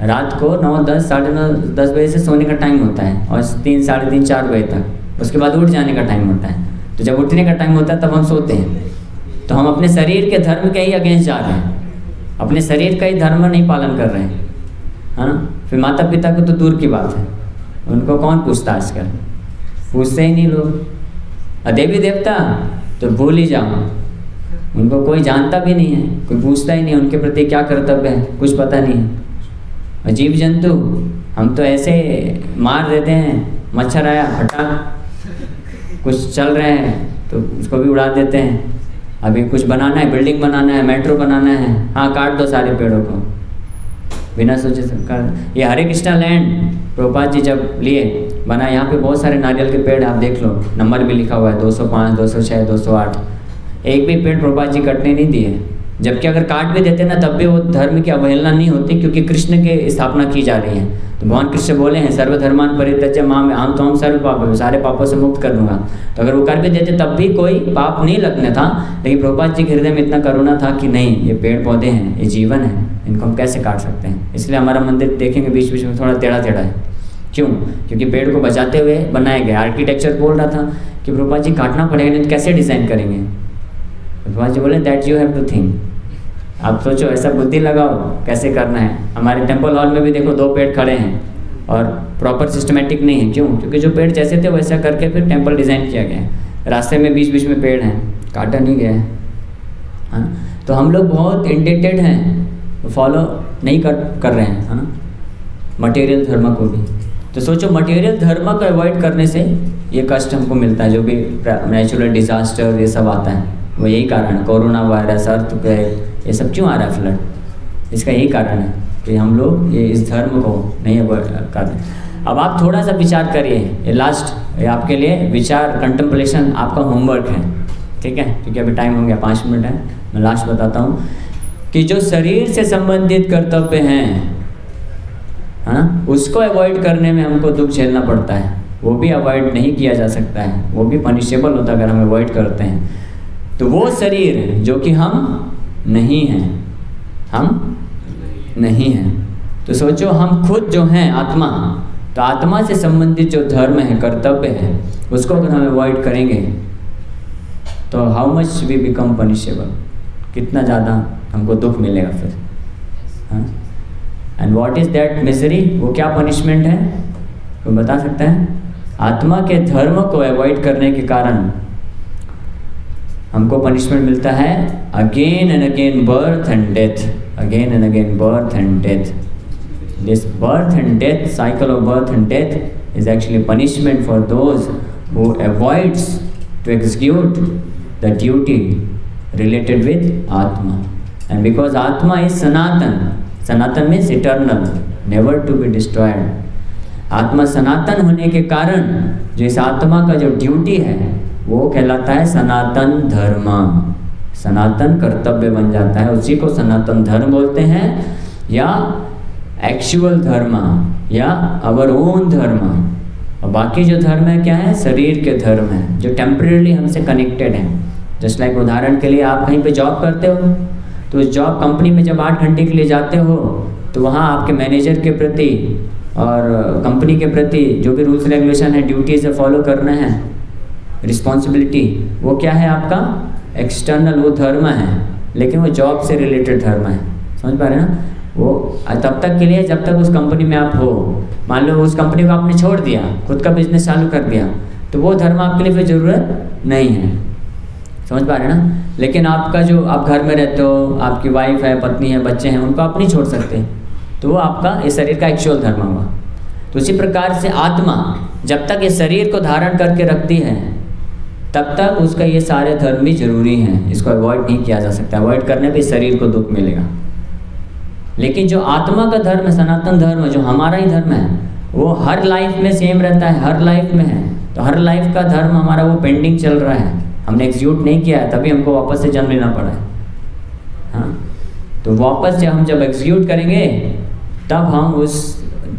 रात को 9, 10, साढ़े 9, 10 बजे से सोने का टाइम होता है और 3, साढ़े 3, 4 बजे तक, उसके बाद उठ जाने का टाइम होता है। तो जब उठने का टाइम होता है तब हम सोते हैं। तो हम अपने शरीर के धर्म के ही अगेंस्ट जा रहे हैं, अपने शरीर का ही धर्म नहीं पालन कर रहे हैं, है ना। फिर माता पिता को तो दूर की बात है, उनको कौन पूछता आजकल, पूछते ही नहीं लोग। देवी देवता तो भूल ही जाओ, उनको कोई जानता भी नहीं है, कोई पूछता ही नहीं उनके प्रति क्या कर्तव्य है, कुछ पता नहीं है। और जीव जंतु हम तो ऐसे मार देते हैं, मच्छर आया हटा, कुछ चल रहे हैं तो उसको भी उड़ा देते हैं। अभी कुछ बनाना है, बिल्डिंग बनाना है, मेट्रो बनाना है, हाँ काट दो सारे पेड़ों को बिना सोचे कर। ये हरे कृष्णा लैंड प्रभुपाद जी जब लिए बना। यहाँ पे बहुत सारे नारियल के पेड़ आप देख लो, नंबर भी लिखा हुआ है 205, 206, 208। एक भी पेड़ प्रभुपाद जी कटने नहीं दिए। जबकि अगर काट भी देते ना तब भी वो धर्म की अवहेलना नहीं होती, क्योंकि कृष्ण की स्थापना की जा रही है। तो भगवान कृष्ण बोले हैं सर्वधर्मान परित्यज्य माम अहम त्वं सर्व पाप, सारे पापों से मुक्त कर दूंगा। तो अगर वो कर भी देते तब भी कोई पाप नहीं लगने था। लेकिन प्रभुपाद जी के हृदय में इतना करुणा था कि नहीं, ये पेड़ पौधे हैं, ये जीवन है, इनको हम कैसे काट सकते हैं। इसलिए हमारा मंदिर देखेंगे बीच बीच में थोड़ा टेढ़ा टेढ़ा है। क्यों? क्योंकि पेड़ को बचाते हुए बनाया गया। आर्किटेक्चर बोल रहा था कि प्रभुपाद जी काटना पड़ेगा, नहीं तो कैसे डिज़ाइन करेंगे। प्रभुपाद जी बोले that you have to think. आप सोचो, ऐसा बुद्धि लगाओ कैसे करना है। हमारे टेम्पल हॉल में भी देखो 2 पेड़ खड़े हैं और प्रॉपर सिस्टमेटिक नहीं है। क्यों? क्योंकि जो पेड़ जैसे थे वैसा करके फिर टेम्पल डिज़ाइन किया गया है। रास्ते में बीच बीच में पेड़ हैं, काटा नहीं गया है। हाँ, तो हम लोग बहुत इंडेटेड हैं, फॉलो नहीं कर रहे हैं, है ना, मटेरियल धर्म को भी। तो सोचो, मटेरियल धर्म को अवॉइड करने से ये कष्ट हमको मिलता है। जो भी नेचुरल डिजास्टर ये सब आता है, वो यही कारण है। कोरोना वायरस, अर्थक्वेक, ये सब क्यों आ रहा है, फ्लड? इसका यही कारण है कि हम लोग ये इस धर्म को नहीं अवॉइड कर रहे। अब आप थोड़ा सा विचार करिए, ये लास्ट आपके लिए विचार कंटेम्पलेशन आपका होमवर्क है, ठीक है? क्योंकि अभी टाइम हो गया, 5 मिनट है। मैं लास्ट बताता हूँ कि जो शरीर से संबंधित कर्तव्य हैं, हाँ, उसको अवॉइड करने में हमको दुख झेलना पड़ता है। वो भी अवॉइड नहीं किया जा सकता है, वो भी पनिशेबल होता है अगर हम अवॉइड करते हैं। तो वो शरीर जो कि हम नहीं हैं, हम नहीं हैं। तो सोचो, हम खुद जो हैं आत्मा, तो आत्मा से संबंधित जो धर्म है, कर्तव्य है, उसको अगर हम अवॉइड करेंगे तो how much we become punishable, कितना ज़्यादा हमको दुख मिलेगा फिर। हाँ, and what is that misery, वो क्या पनिशमेंट है, वो बता सकता है? आत्मा के धर्म को अवॉइड करने के कारण हमको पनिशमेंट मिलता है again and again birth and death, again and again birth and death. This birth and death, cycle of birth and death is actually punishment for those who avoids to execute the duty related with Atma. And because Atma is Sanatan, Sanatan means eternal, never to be destroyed. आत्मा सनातन होने के कारण जो इस आत्मा का जो ड्यूटी है वो कहलाता है सनातन धर्म। सनातन कर्तव्य बन जाता है, उसी को सनातन धर्म बोलते हैं, या एक्चुअल धर्म, या अवर ओन धर्म। और बाकी जो धर्म है क्या है? शरीर के धर्म है, जो टेम्परेली हमसे कनेक्टेड है। जस्ट लाइक उदाहरण के लिए आप कहीं पे जॉब करते हो, तो उस जॉब कंपनी में जब 8 घंटे के लिए जाते हो तो वहाँ आपके मैनेजर के प्रति और कंपनी के प्रति जो भी रूल्स रेगुलेशन है, ड्यूटी से फॉलो करना है, रिस्पॉन्सिबिलिटी, वो क्या है आपका? एक्सटर्नल वो धर्म है, लेकिन वो जॉब से रिलेटेड धर्म है। समझ पा रहे हैं ना? वो तब तक के लिए जब तक उस कंपनी में आप हो। मान लो उस कंपनी को आपने छोड़ दिया, खुद का बिजनेस चालू कर दिया, तो वो धर्म आपके लिए फिर ज़रूरत नहीं है। समझ पा रहे हैं ना? लेकिन आपका जो आप घर में रहते हो, आपकी वाइफ है, पत्नी है, बच्चे हैं, उनको आप नहीं छोड़ सकते, तो वो आपका इस शरीर का एक्चुअल धर्म हुआ। तो इसी प्रकार से आत्मा जब तक इस शरीर को धारण करके रखती है तब तक उसका ये सारे धर्म भी जरूरी हैं, इसको अवॉइड नहीं किया जा सकता। अवॉइड करने पे शरीर को दुख मिलेगा। लेकिन जो आत्मा का धर्म है, सनातन धर्म, जो हमारा ही धर्म है, वो हर लाइफ में सेम रहता है, हर लाइफ में है। तो हर लाइफ का धर्म हमारा वो पेंडिंग चल रहा है, हमने एग्जीक्यूट नहीं किया है, तभी हमको वापस से जन्म लेना पड़ा है। हाँ, तो वापस जब हम एग्जीक्यूट करेंगे तब हम उस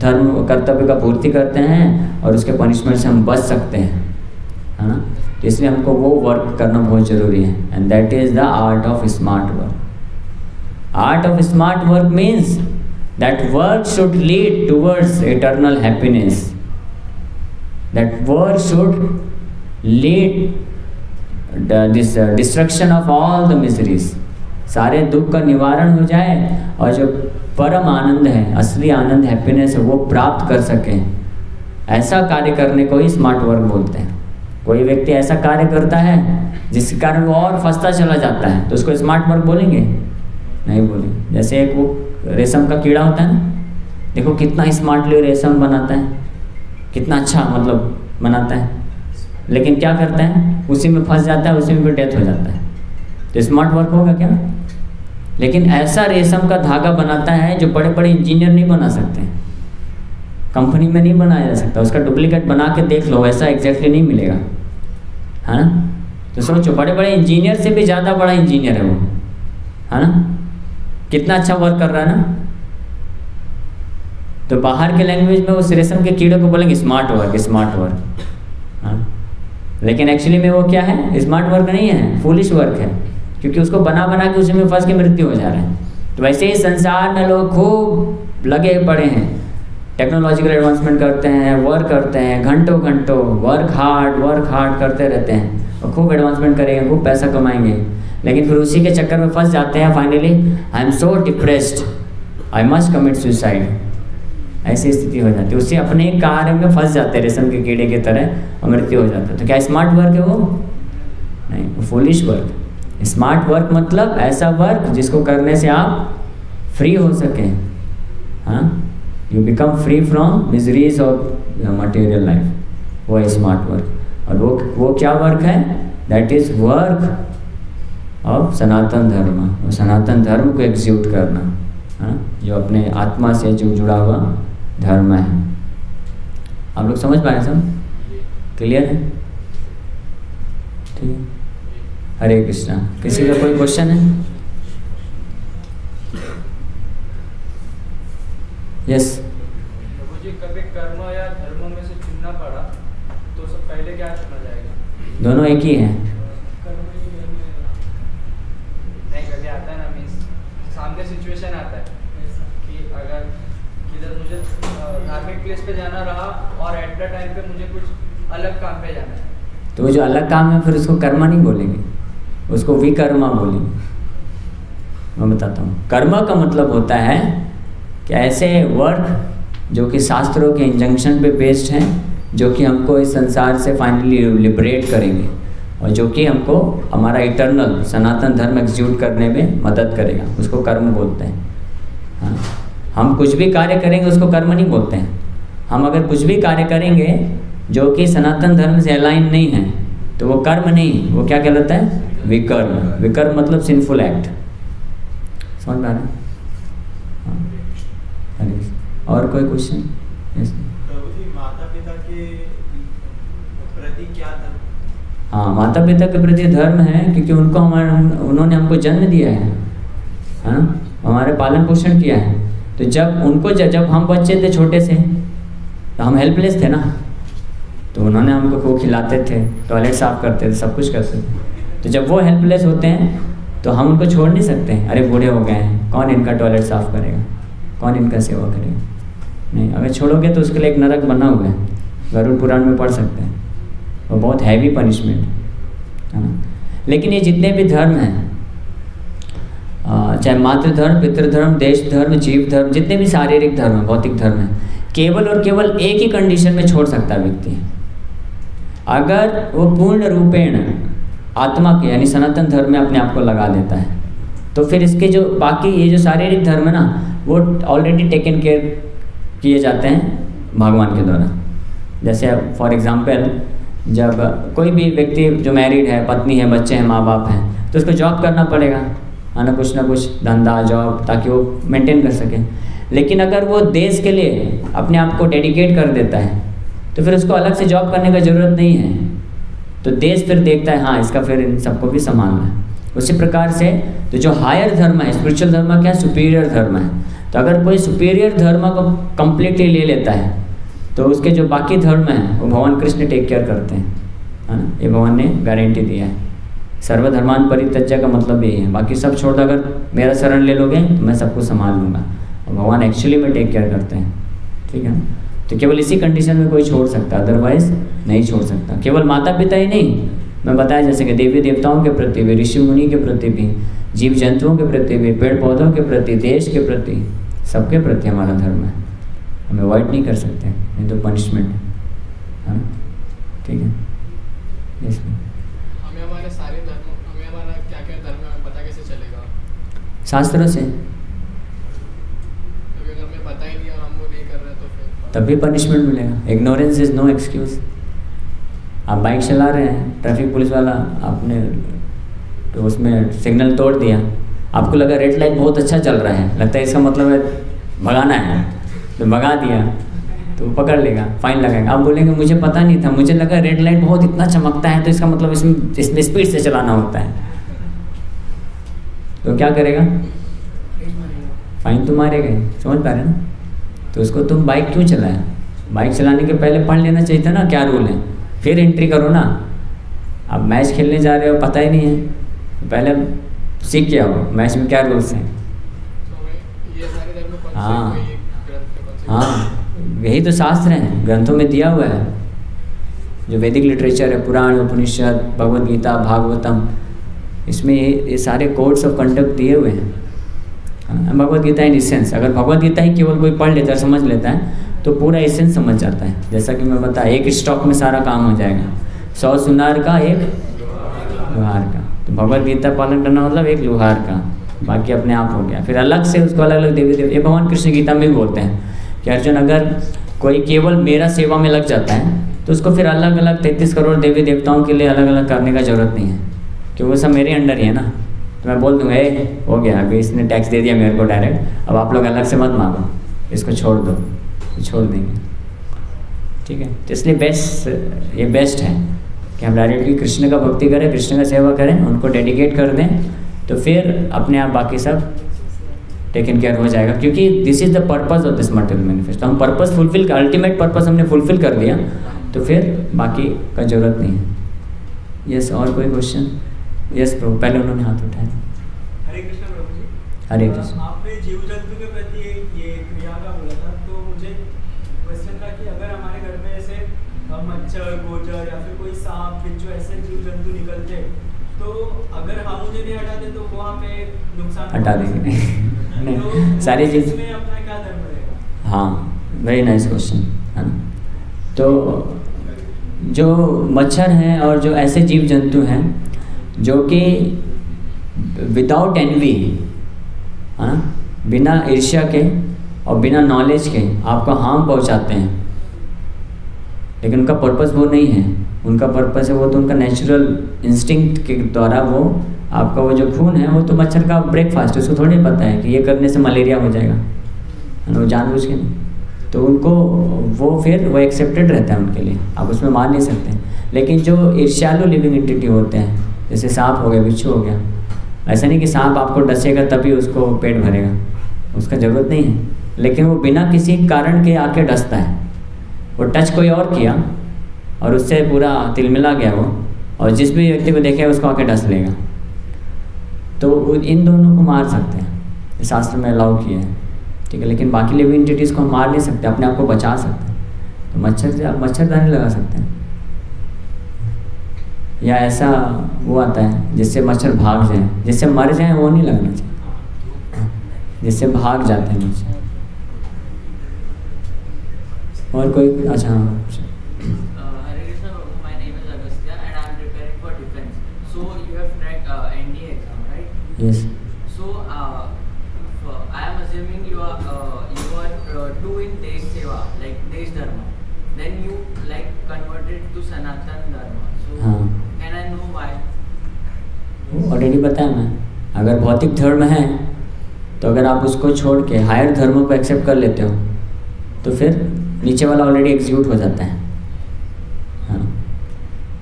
धर्म कर्तव्य का पूर्ति करते हैं और उसके पनिशमेंट से हम बच सकते हैं, है ना? तो इसलिए हमको वो वर्क करना बहुत ज़रूरी है, and that is the art of smart work. Art of smart work means that work should lead towards eternal happiness, that work should lead this destruction of all the miseries, सारे दुख का निवारण हो जाए और जो परम आनंद है, असली आनंद, हैप्पीनेस है, वो प्राप्त कर सकें। ऐसा कार्य करने को ही स्मार्ट वर्क बोलते हैं। कोई व्यक्ति ऐसा कार्य करता है जिसके कारण वो और फंसता चला जाता है, तो उसको स्मार्ट वर्क बोलेंगे? नहीं बोलेंगे। जैसे एक वो रेशम का कीड़ा होता है ना, देखो कितना स्मार्टली रेशम बनाता है, कितना अच्छा मतलब बनाता है, लेकिन क्या करता है? उसी में फंस जाता है, उसी में भी डेथ हो जाता है। तो स्मार्ट वर्क होगा क्या? लेकिन ऐसा रेशम का धागा बनाता है जो बड़े बड़े इंजीनियर नहीं बना सकते, कंपनी में नहीं बनाया जा सकता, उसका डुप्लीकेट बना के देख लो, वैसा एग्जैक्टली नहीं मिलेगा, है ना। तो सोचो, बड़े बड़े इंजीनियर से भी ज़्यादा बड़ा इंजीनियर है वो, है ना, कितना अच्छा वर्क कर रहा है ना। तो बाहर के लैंग्वेज में उस रेशम के कीड़े को बोलेंगे स्मार्ट वर्क, स्मार्ट वर्क, हाँ। लेकिन एक्चुअली में वो क्या है, स्मार्ट वर्क नहीं है, फूलिश वर्क है, क्योंकि उसको बना बना के उसी में फंस के मृत्यु हो जा रहा है। तो वैसे ही संसार में लोग खूब लगे पड़े हैं, टेक्नोलॉजिकल एडवांसमेंट करते हैं, वर्क करते हैं, घंटों घंटों वर्क हार्ड करते रहते हैं और खूब एडवांसमेंट करेंगे, खूब पैसा कमाएंगे, लेकिन फिर उसी के चक्कर में फंस जाते हैं। Finally I am so depressed, I must commit suicide, ऐसी स्थिति हो जाती है। उससे अपने कार्य में फंस जाते हैं रेशम के कीड़े की तरह और मृत्यु हो जाता है। तो क्या स्मार्ट वर्क है वो? नहीं, वो फूलिश वर्क। स्मार्ट वर्क मतलब ऐसा वर्क जिसको करने से आप फ्री हो सके, हाँ, you become free from miseries of material life, वो है स्मार्ट वर्क। और वो क्या वर्क है? दैट इज वर्क ऑफ सनातन धर्म, और सनातन धर्म को एग्जीक्यूट करना, हाँ, जो अपने आत्मा से जो जुड़ा हुआ धर्म है। आप लोग समझ पाए? सब क्लियर है? ठीक है, हरे कृष्णा। किसी का कोई क्वेश्चन है? यस। मुझे कभी कर्म या धर्म में से चुनना पड़ा तो सब पहले क्या चुना जाएगा? दोनों एक ही हैं। नहीं, कभी आता है ना, मीन्स सामने सिचुएशन आता है कि अगर किधर मुझे धार्मिक प्लेस पे जाना रहा और एट द टाइम पे मुझे कुछ अलग काम पे जाना है, तो वो जो अलग काम है फिर उसको कर्म नहीं बोलेंगे, उसको विकर्मा बोलेंगे। मैं बताता हूँ। कर्म का मतलब होता है कि ऐसे वर्क जो कि शास्त्रों के इंजंक्शन पे बेस्ड हैं, जो कि हमको इस संसार से फाइनली लिबरेट करेंगे और जो कि हमको हमारा इटर्नल सनातन धर्म एग्जीक्यूट करने में मदद करेगा, उसको कर्म बोलते हैं। हाँ, हम कुछ भी कार्य करेंगे उसको कर्म नहीं बोलते हैं। हम अगर कुछ भी कार्य करेंगे जो कि सनातन धर्म से अलाइन नहीं है तो वो कर्म नहीं, वो क्या कहलाता है? विकर्म। विकर्म मतलब सिंफुल एक्ट। समझ में आ रहा है? हाँ। और कोई क्वेश्चन? माता पिता के प्रति क्या धर्म? हाँ, माता पिता के प्रति धर्म है क्योंकि उनको उन्होंने हमको जन्म दिया है ना, हमारे पालन पोषण किया है। तो जब हम बच्चे थे छोटे से तो हम हेल्पलेस थे ना, तो उन्होंने हमको वो खिलाते थे, टॉयलेट साफ करते थे, सब कुछ करते थे। तो जब वो हेल्पलेस होते हैं तो हम उनको छोड़ नहीं सकते। अरे बूढ़े हो गए हैं, कौन इनका टॉयलेट साफ करेगा, कौन इनका सेवा करेगा? नहीं, अगर छोड़ोगे तो उसके लिए एक नरक बना हुआ है, गरुड़ पुराण में पढ़ सकते हैं, वो बहुत हैवी पनिशमेंट है ना। लेकिन ये जितने भी धर्म हैं, चाहे मातृधर्म, पितृधर्म, देश धर्म, जीव धर्म, जितने भी शारीरिक धर्म है, भौतिक धर्म है, केवल और केवल एक ही कंडीशन में छोड़ सकता है व्यक्ति, अगर वो पूर्ण रूपेण आत्मा के यानी सनातन धर्म में अपने आप को लगा देता है। तो फिर इसके जो बाकी ये जो शारीरिक धर्म है ना, वो ऑलरेडी टेकन केयर किए जाते हैं भगवान के द्वारा। जैसे फॉर एग्जांपल, जब कोई भी व्यक्ति जो मैरिड है, पत्नी है, बच्चे हैं, माँ बाप हैं, तो उसको जॉब करना पड़ेगा, है ना, कुछ ना कुछ धंधा जॉब, ताकि वो मेंटेन कर सके। लेकिन अगर वो देश के लिए अपने आप को डेडिकेट कर देता है तो फिर उसको अलग से जॉब करने का ज़रूरत नहीं है। तो देश फिर देखता है हाँ इसका फिर इन सबको भी संभालना है। उसी प्रकार से तो जो हायर धर्म है, स्पिरिचुअल धर्म क्या, सुपीरियर धर्म है। तो अगर कोई सुपीरियर धर्म को कम्प्लीटली ले लेता है तो उसके जो बाकी धर्म हैं वो भगवान कृष्ण टेक केयर करते हैं, है ना। ये भगवान ने गारंटी दिया है। सर्वधर्मान परित्यज्य का मतलब यही है, बाकी सब छोड़, अगर मेरा शरण ले लोगे तो मैं सबको संभाल लूँगा। और भगवान एक्चुअली में टेक केयर करते हैं, ठीक है। तो केवल इसी कंडीशन में कोई छोड़ सकता, अदरवाइज नहीं छोड़ सकता। केवल माता पिता ही नहीं, मैं बताया जैसे कि देवी देवताओं के प्रति भी, ऋषि मुनि के प्रति भी, जीव जंतुओं के प्रति भी, पेड़ पौधों के प्रति, देश के प्रति, सबके प्रति हमारा धर्म है। हम अवॉइड नहीं कर सकते, नहीं तो पनिशमेंट है ना, ठीक है। हमें हमारे सारे धर्म, हमें हमारा क्या क्या धर्म है पता कैसे चलेगा? शास्त्रों से। क्योंकि अगर हमें पता ही नहीं और हम वो नहीं कर रहे तो फिर तब भी पनिशमेंट मिलेगा। Ignorance is no excuse. आप बाइक चला रहे हैं, ट्रैफिक पुलिस वाला आपने तो उसमें सिग्नल तोड़ दिया, आपको लगा रेड लाइट बहुत अच्छा चल रहा है, लगता है इसका मतलब है भगाना है, तो भगा दिया, तो वो पकड़ लेगा, फाइन लगाएगा। आप बोलेंगे मुझे पता नहीं था, मुझे लगा रेड लाइट बहुत इतना चमकता है तो इसका मतलब इसमें स्पीड से चलाना होता है, तो क्या करेगा? फाइन तो मारेगा, समझ पा रहे ना? तो उसको तुम बाइक क्यों चलाया? बाइक चलाने के पहले पढ़ लेना चाहिए था ना क्या रूल है, फिर एंट्री करो ना। आप मैच खेलने जा रहे हो, पता ही नहीं है, पहले सीख के आओ मैच में क्या रूल्स हैं। हाँ हाँ, यही तो शास्त्र हैं, ग्रंथों में दिया हुआ है, जो वैदिक लिटरेचर है, पुराण, उपनिषद, भगवद गीता, भागवतम, इसमें ये सारे कोड्स ऑफ कंडक्ट दिए हुए हैं। भगवद गीता इन एसेंस, अगर भगवद गीता ही केवल कोई पढ़ लेता है, समझ लेता है, तो पूरा एसेंस समझ जाता है। जैसा कि मैं बताया, एक स्टॉक में सारा काम हो जाएगा, 100 सुनार का एक लोहार का। तो भगवद गीता पालन करना मतलब एक लोहार का, बाकी अपने आप हो गया। फिर अलग से उसको अलग अलग देवी देवता, ये भगवान कृष्ण गीता में भी बोलते हैं कि अर्जुन अगर कोई केवल मेरा सेवा में लग जाता है तो उसको फिर अलग अलग 33 करोड़ देवी देवताओं के लिए अलग अलग करने का जरूरत नहीं है, क्योंकि वो सब मेरे अंडर ही है ना। तो मैं बोल दूँगा ए हो गया, अभी इसने टैक्स दे दिया मेरे को डायरेक्ट, अब आप लोग अलग से मत मांगो, इसको छोड़ दो, तो छोड़ देंगे, ठीक है। तो इसलिए ये बेस्ट है कि हम डायरेक्टली कृष्ण का भक्ति करें, कृष्ण का सेवा करें, उनको डेडिकेट कर दें, तो फिर अपने आप बाकी सब टेकन केयर हो जाएगा। क्योंकि this is the purpose of this material manifest. हम पर्पस फुलफिल, अल्टीमेट पर्पस हमने फुलफिल कर दिया, तो फिर बाकी का जरूरत नहीं है। यस, और कोई क्वेश्चन? यस प्रभु, पहले उन्होंने हाथ उठाया। हरे कृष्ण प्रभु जी। हरे कृष्ण। आपने जीव जंतु के प्रति ये क्रिया का बोला था, तो मुझे क्वेश्चन था कि अगर हमारे घर में ऐसे मच्छर, गोजर या फिर कोई सांप, बिच्छू ऐसे जीव जंतु निकलते, तो अगर हम मुझे नहीं हटाते तो वहाँ पे नुकसान हटा देंगे नहीं, तो सारी चीज़ में अपना क्या धर्म रहेगा? हाँ, वेरी नाइस क्वेश्चन, है ना। तो जो मच्छर हैं और जो ऐसे जीव जंतु हैं जो कि विदाउट एनवी, है ना, बिना ईर्ष्या के और बिना नॉलेज के आपको हार्म पहुंचाते हैं, लेकिन उनका पर्पस वो नहीं है। उनका पर्पस है, वो तो उनका नेचुरल इंस्टिंक्ट के द्वारा वो आपका वो जो खून है, वो तो मच्छर का ब्रेकफास्ट, उसको थोड़ी पता है कि ये करने से मलेरिया हो जाएगा, है ना, वो जानबूझ के नहीं। तो उनको वो फिर वो एक्सेप्टेड रहता है उनके लिए, आप उसमें मार नहीं सकते। लेकिन जो ईर्ष्यालु लिविंग एंटिटी होते हैं, जैसे सांप हो गया, बिच्छू हो गया, ऐसा नहीं कि सांप आपको डसेगा तभी उसको पेट भरेगा, उसका ज़रूरत नहीं है, लेकिन वो बिना किसी कारण के आके डसता है। वो टच कोई और किया और उससे पूरा तिलमिला गया वो, और जिस भी व्यक्ति को देखेगा उसको आके डस लेगा। तो इन दोनों को मार सकते हैं, शास्त्र में अलाउ किया है, ठीक है। लेकिन बाकी लिविंग एंटिटीज़ को हम मार नहीं सकते, अपने आप को बचा सकते हैं। तो मच्छर से आप मच्छरदानी लगा सकते हैं, या ऐसा वो आता है जिससे मच्छर भाग जाए, जिससे मर जाए वो नहीं लगना चाहिए, जिससे भाग जाते हैं मच्छर। और कोई? अच्छा हाँ, Hare Krishna, my name is Agastya and I am preparing for defense. So you have cracked NDA exam, right? Yes. So I am assuming you are doing Desh Seva, like Desh Dharma. Then you like converted to Sanatan Dharma. So हाँ, can I know why? Already बताया मैं, अगर भौतिक धर्म है तो अगर आप उसको छोड़ के हायर धर्मों को एक्सेप्ट कर लेते हो तो फिर नीचे वाला ऑलरेडी एग्जीक्यूट हो जाता है, हाँ।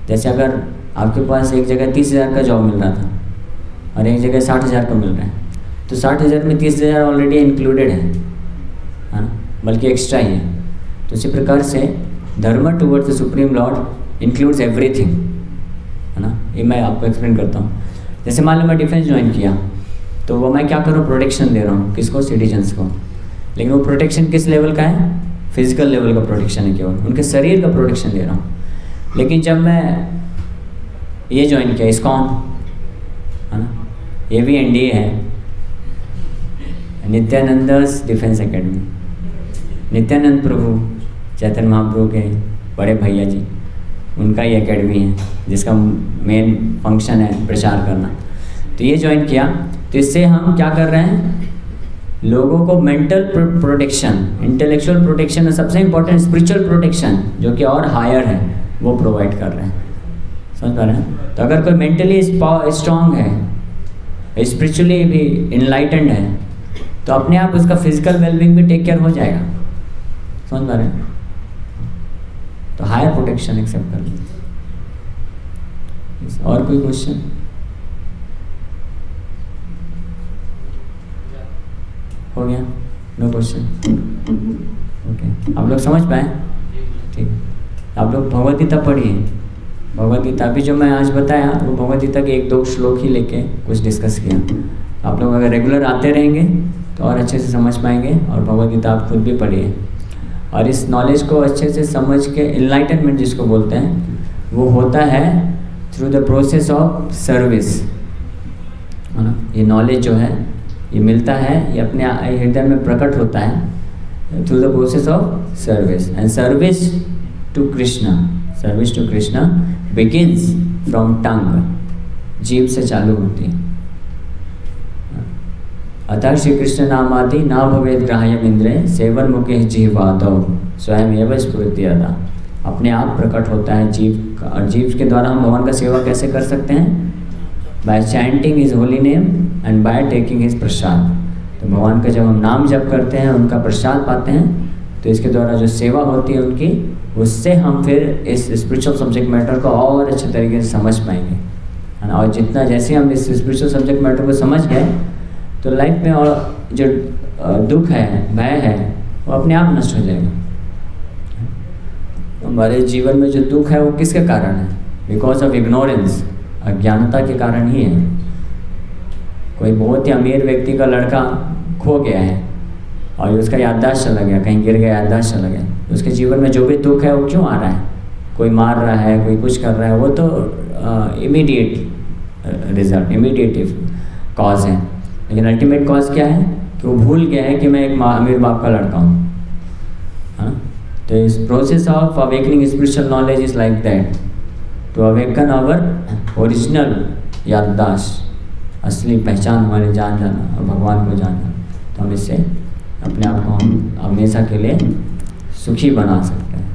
जैसे अगर आपके पास एक जगह 30,000 का जॉब मिल रहा था और एक जगह 60,000 का मिल रहा है, तो 60,000 में 30,000 ऑलरेडी इंक्लूडेड है ना, बल्कि एक्स्ट्रा ही है। तो इसी प्रकार से धर्म towards the supreme Lord includes everything, है ना। ये मैं आपको एक्सप्लेन करता हूँ। जैसे मान लो मैं डिफेंस ज्वाइन किया, तो वो मैं क्या करूँ, प्रोटेक्शन दे रहा हूँ किसको, सिटीजन्स को। लेकिन वो प्रोटेक्शन किस लेवल का है, फिजिकल लेवल का प्रोटेक्शन है, केवल उनके शरीर का प्रोटेक्शन दे रहा हूँ। लेकिन जब मैं ये ज्वाइन किया इस्कॉन, है ना, ये भी एनडीए है, नित्यानंद डिफेंस एकेडमी, नित्यानंद प्रभु चैतन्य महाप्रभु के बड़े भैया जी, उनका ही एकेडमी है जिसका मेन फंक्शन है प्रचार करना। तो ये ज्वाइन किया, तो इससे हम क्या कर रहे हैं, लोगों को मेंटल प्रोटेक्शन, इंटेलेक्चुअल प्रोटेक्शन और सबसे इम्पोर्टेंट स्पिरिचुअल प्रोटेक्शन जो कि और हायर है वो प्रोवाइड कर रहे हैं, समझ पा रहे हैं। तो अगर कोई मेंटली स्ट्रांग है, स्पिरिचुअली भी इनलाइटेंड है, तो अपने आप उसका फिजिकल वेलबींग भी टेक केयर हो जाएगा, समझ पा रहे हैं। तो हायर प्रोटेक्शन एक्सेप्ट कर लो। और कोई क्वेश्चन? हो गया? No question? ओके, आप लोग समझ पाए? ठीक है, आप लोग भगवद गीता पढ़िए। भगवद गीता अभी जो मैं आज बताया वो भगवद गीता के 1-2 श्लोक ही लेके कुछ डिस्कस किया। आप लोग अगर रेगुलर आते रहेंगे तो और अच्छे से समझ पाएंगे, और भगवद गीता आप खुद भी पढ़िए। और इस नॉलेज को अच्छे से समझ के एनलाइटनमेंट जिसको बोलते हैं वो होता है through the process of service, है ना। ये नॉलेज जो है ये मिलता है, ये अपने हृदय में प्रकट होता है through the process of service. And service to Krishna begins from tongue, जीभ से चालू होती है। अतः श्री कृष्ण नामादि ना भवेद ग्राह्यम इंद्रे सेवन मुखे जीवादौ स्वयं एव स्फुरति यदा। अपने आप प्रकट होता है जीव का, और जीव के द्वारा हम भगवान का सेवा कैसे कर सकते हैं? By chanting his holy name and by taking his prasad. तो भगवान का जब हम नाम जप करते हैं, उनका प्रसाद पाते हैं, तो इसके द्वारा जो सेवा होती है उनकी, उससे हम फिर इस स्पिरिचुअल सब्जेक्ट मैटर को और अच्छे तरीके से समझ पाएंगे, है ना। और जितना जैसे हम इस स्पिरिचुअल सब्जेक्ट मैटर को समझ गए तो लाइफ में और जो दुख है, भय है, वो अपने आप नष्ट हो जाएगा। हमारे जीवन में जो दुख है वो किसके कारण है? बिकॉज ऑफ इग्नोरेंस, अज्ञानता के कारण ही है। कोई बहुत ही अमीर व्यक्ति का लड़का खो गया है और उसका याददाश्त चला गया, कहीं गिर गया, याददाश्त चला गया, तो उसके जीवन में जो भी दुख है वो क्यों आ रहा है? कोई मार रहा है, कोई कुछ कर रहा है, वो तो इमीडिएट रिजल्ट, इमीडिएट कॉज है। लेकिन अल्टीमेट कॉज क्या है? कि वो भूल गया है कि मैं एक अमीर बाप का लड़का हूँ, हाँ। तो इस process of awakening spiritual knowledge is like that, to awaken our original याददाश्त, असली पहचान हमारे जाना और भगवान को जानना। तो हम इससे अपने आप को हम हमेशा के लिए सुखी बना सकते हैं।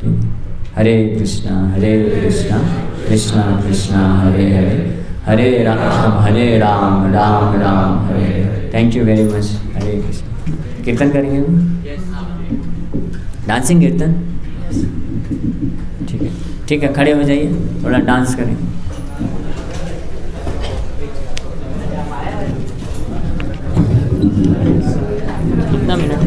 ठीक, Hare Krishna Krishna Krishna Hare Hare, Hare Ram Ram Ram Hare Hare. Thank you very much. Hare Krishna. कीर्तन करेंगे हम? डांसिंग कीर्तन? ठीक है, ठीक है, खड़े हो जाइए, थोड़ा डांस करें। कितना मिनट?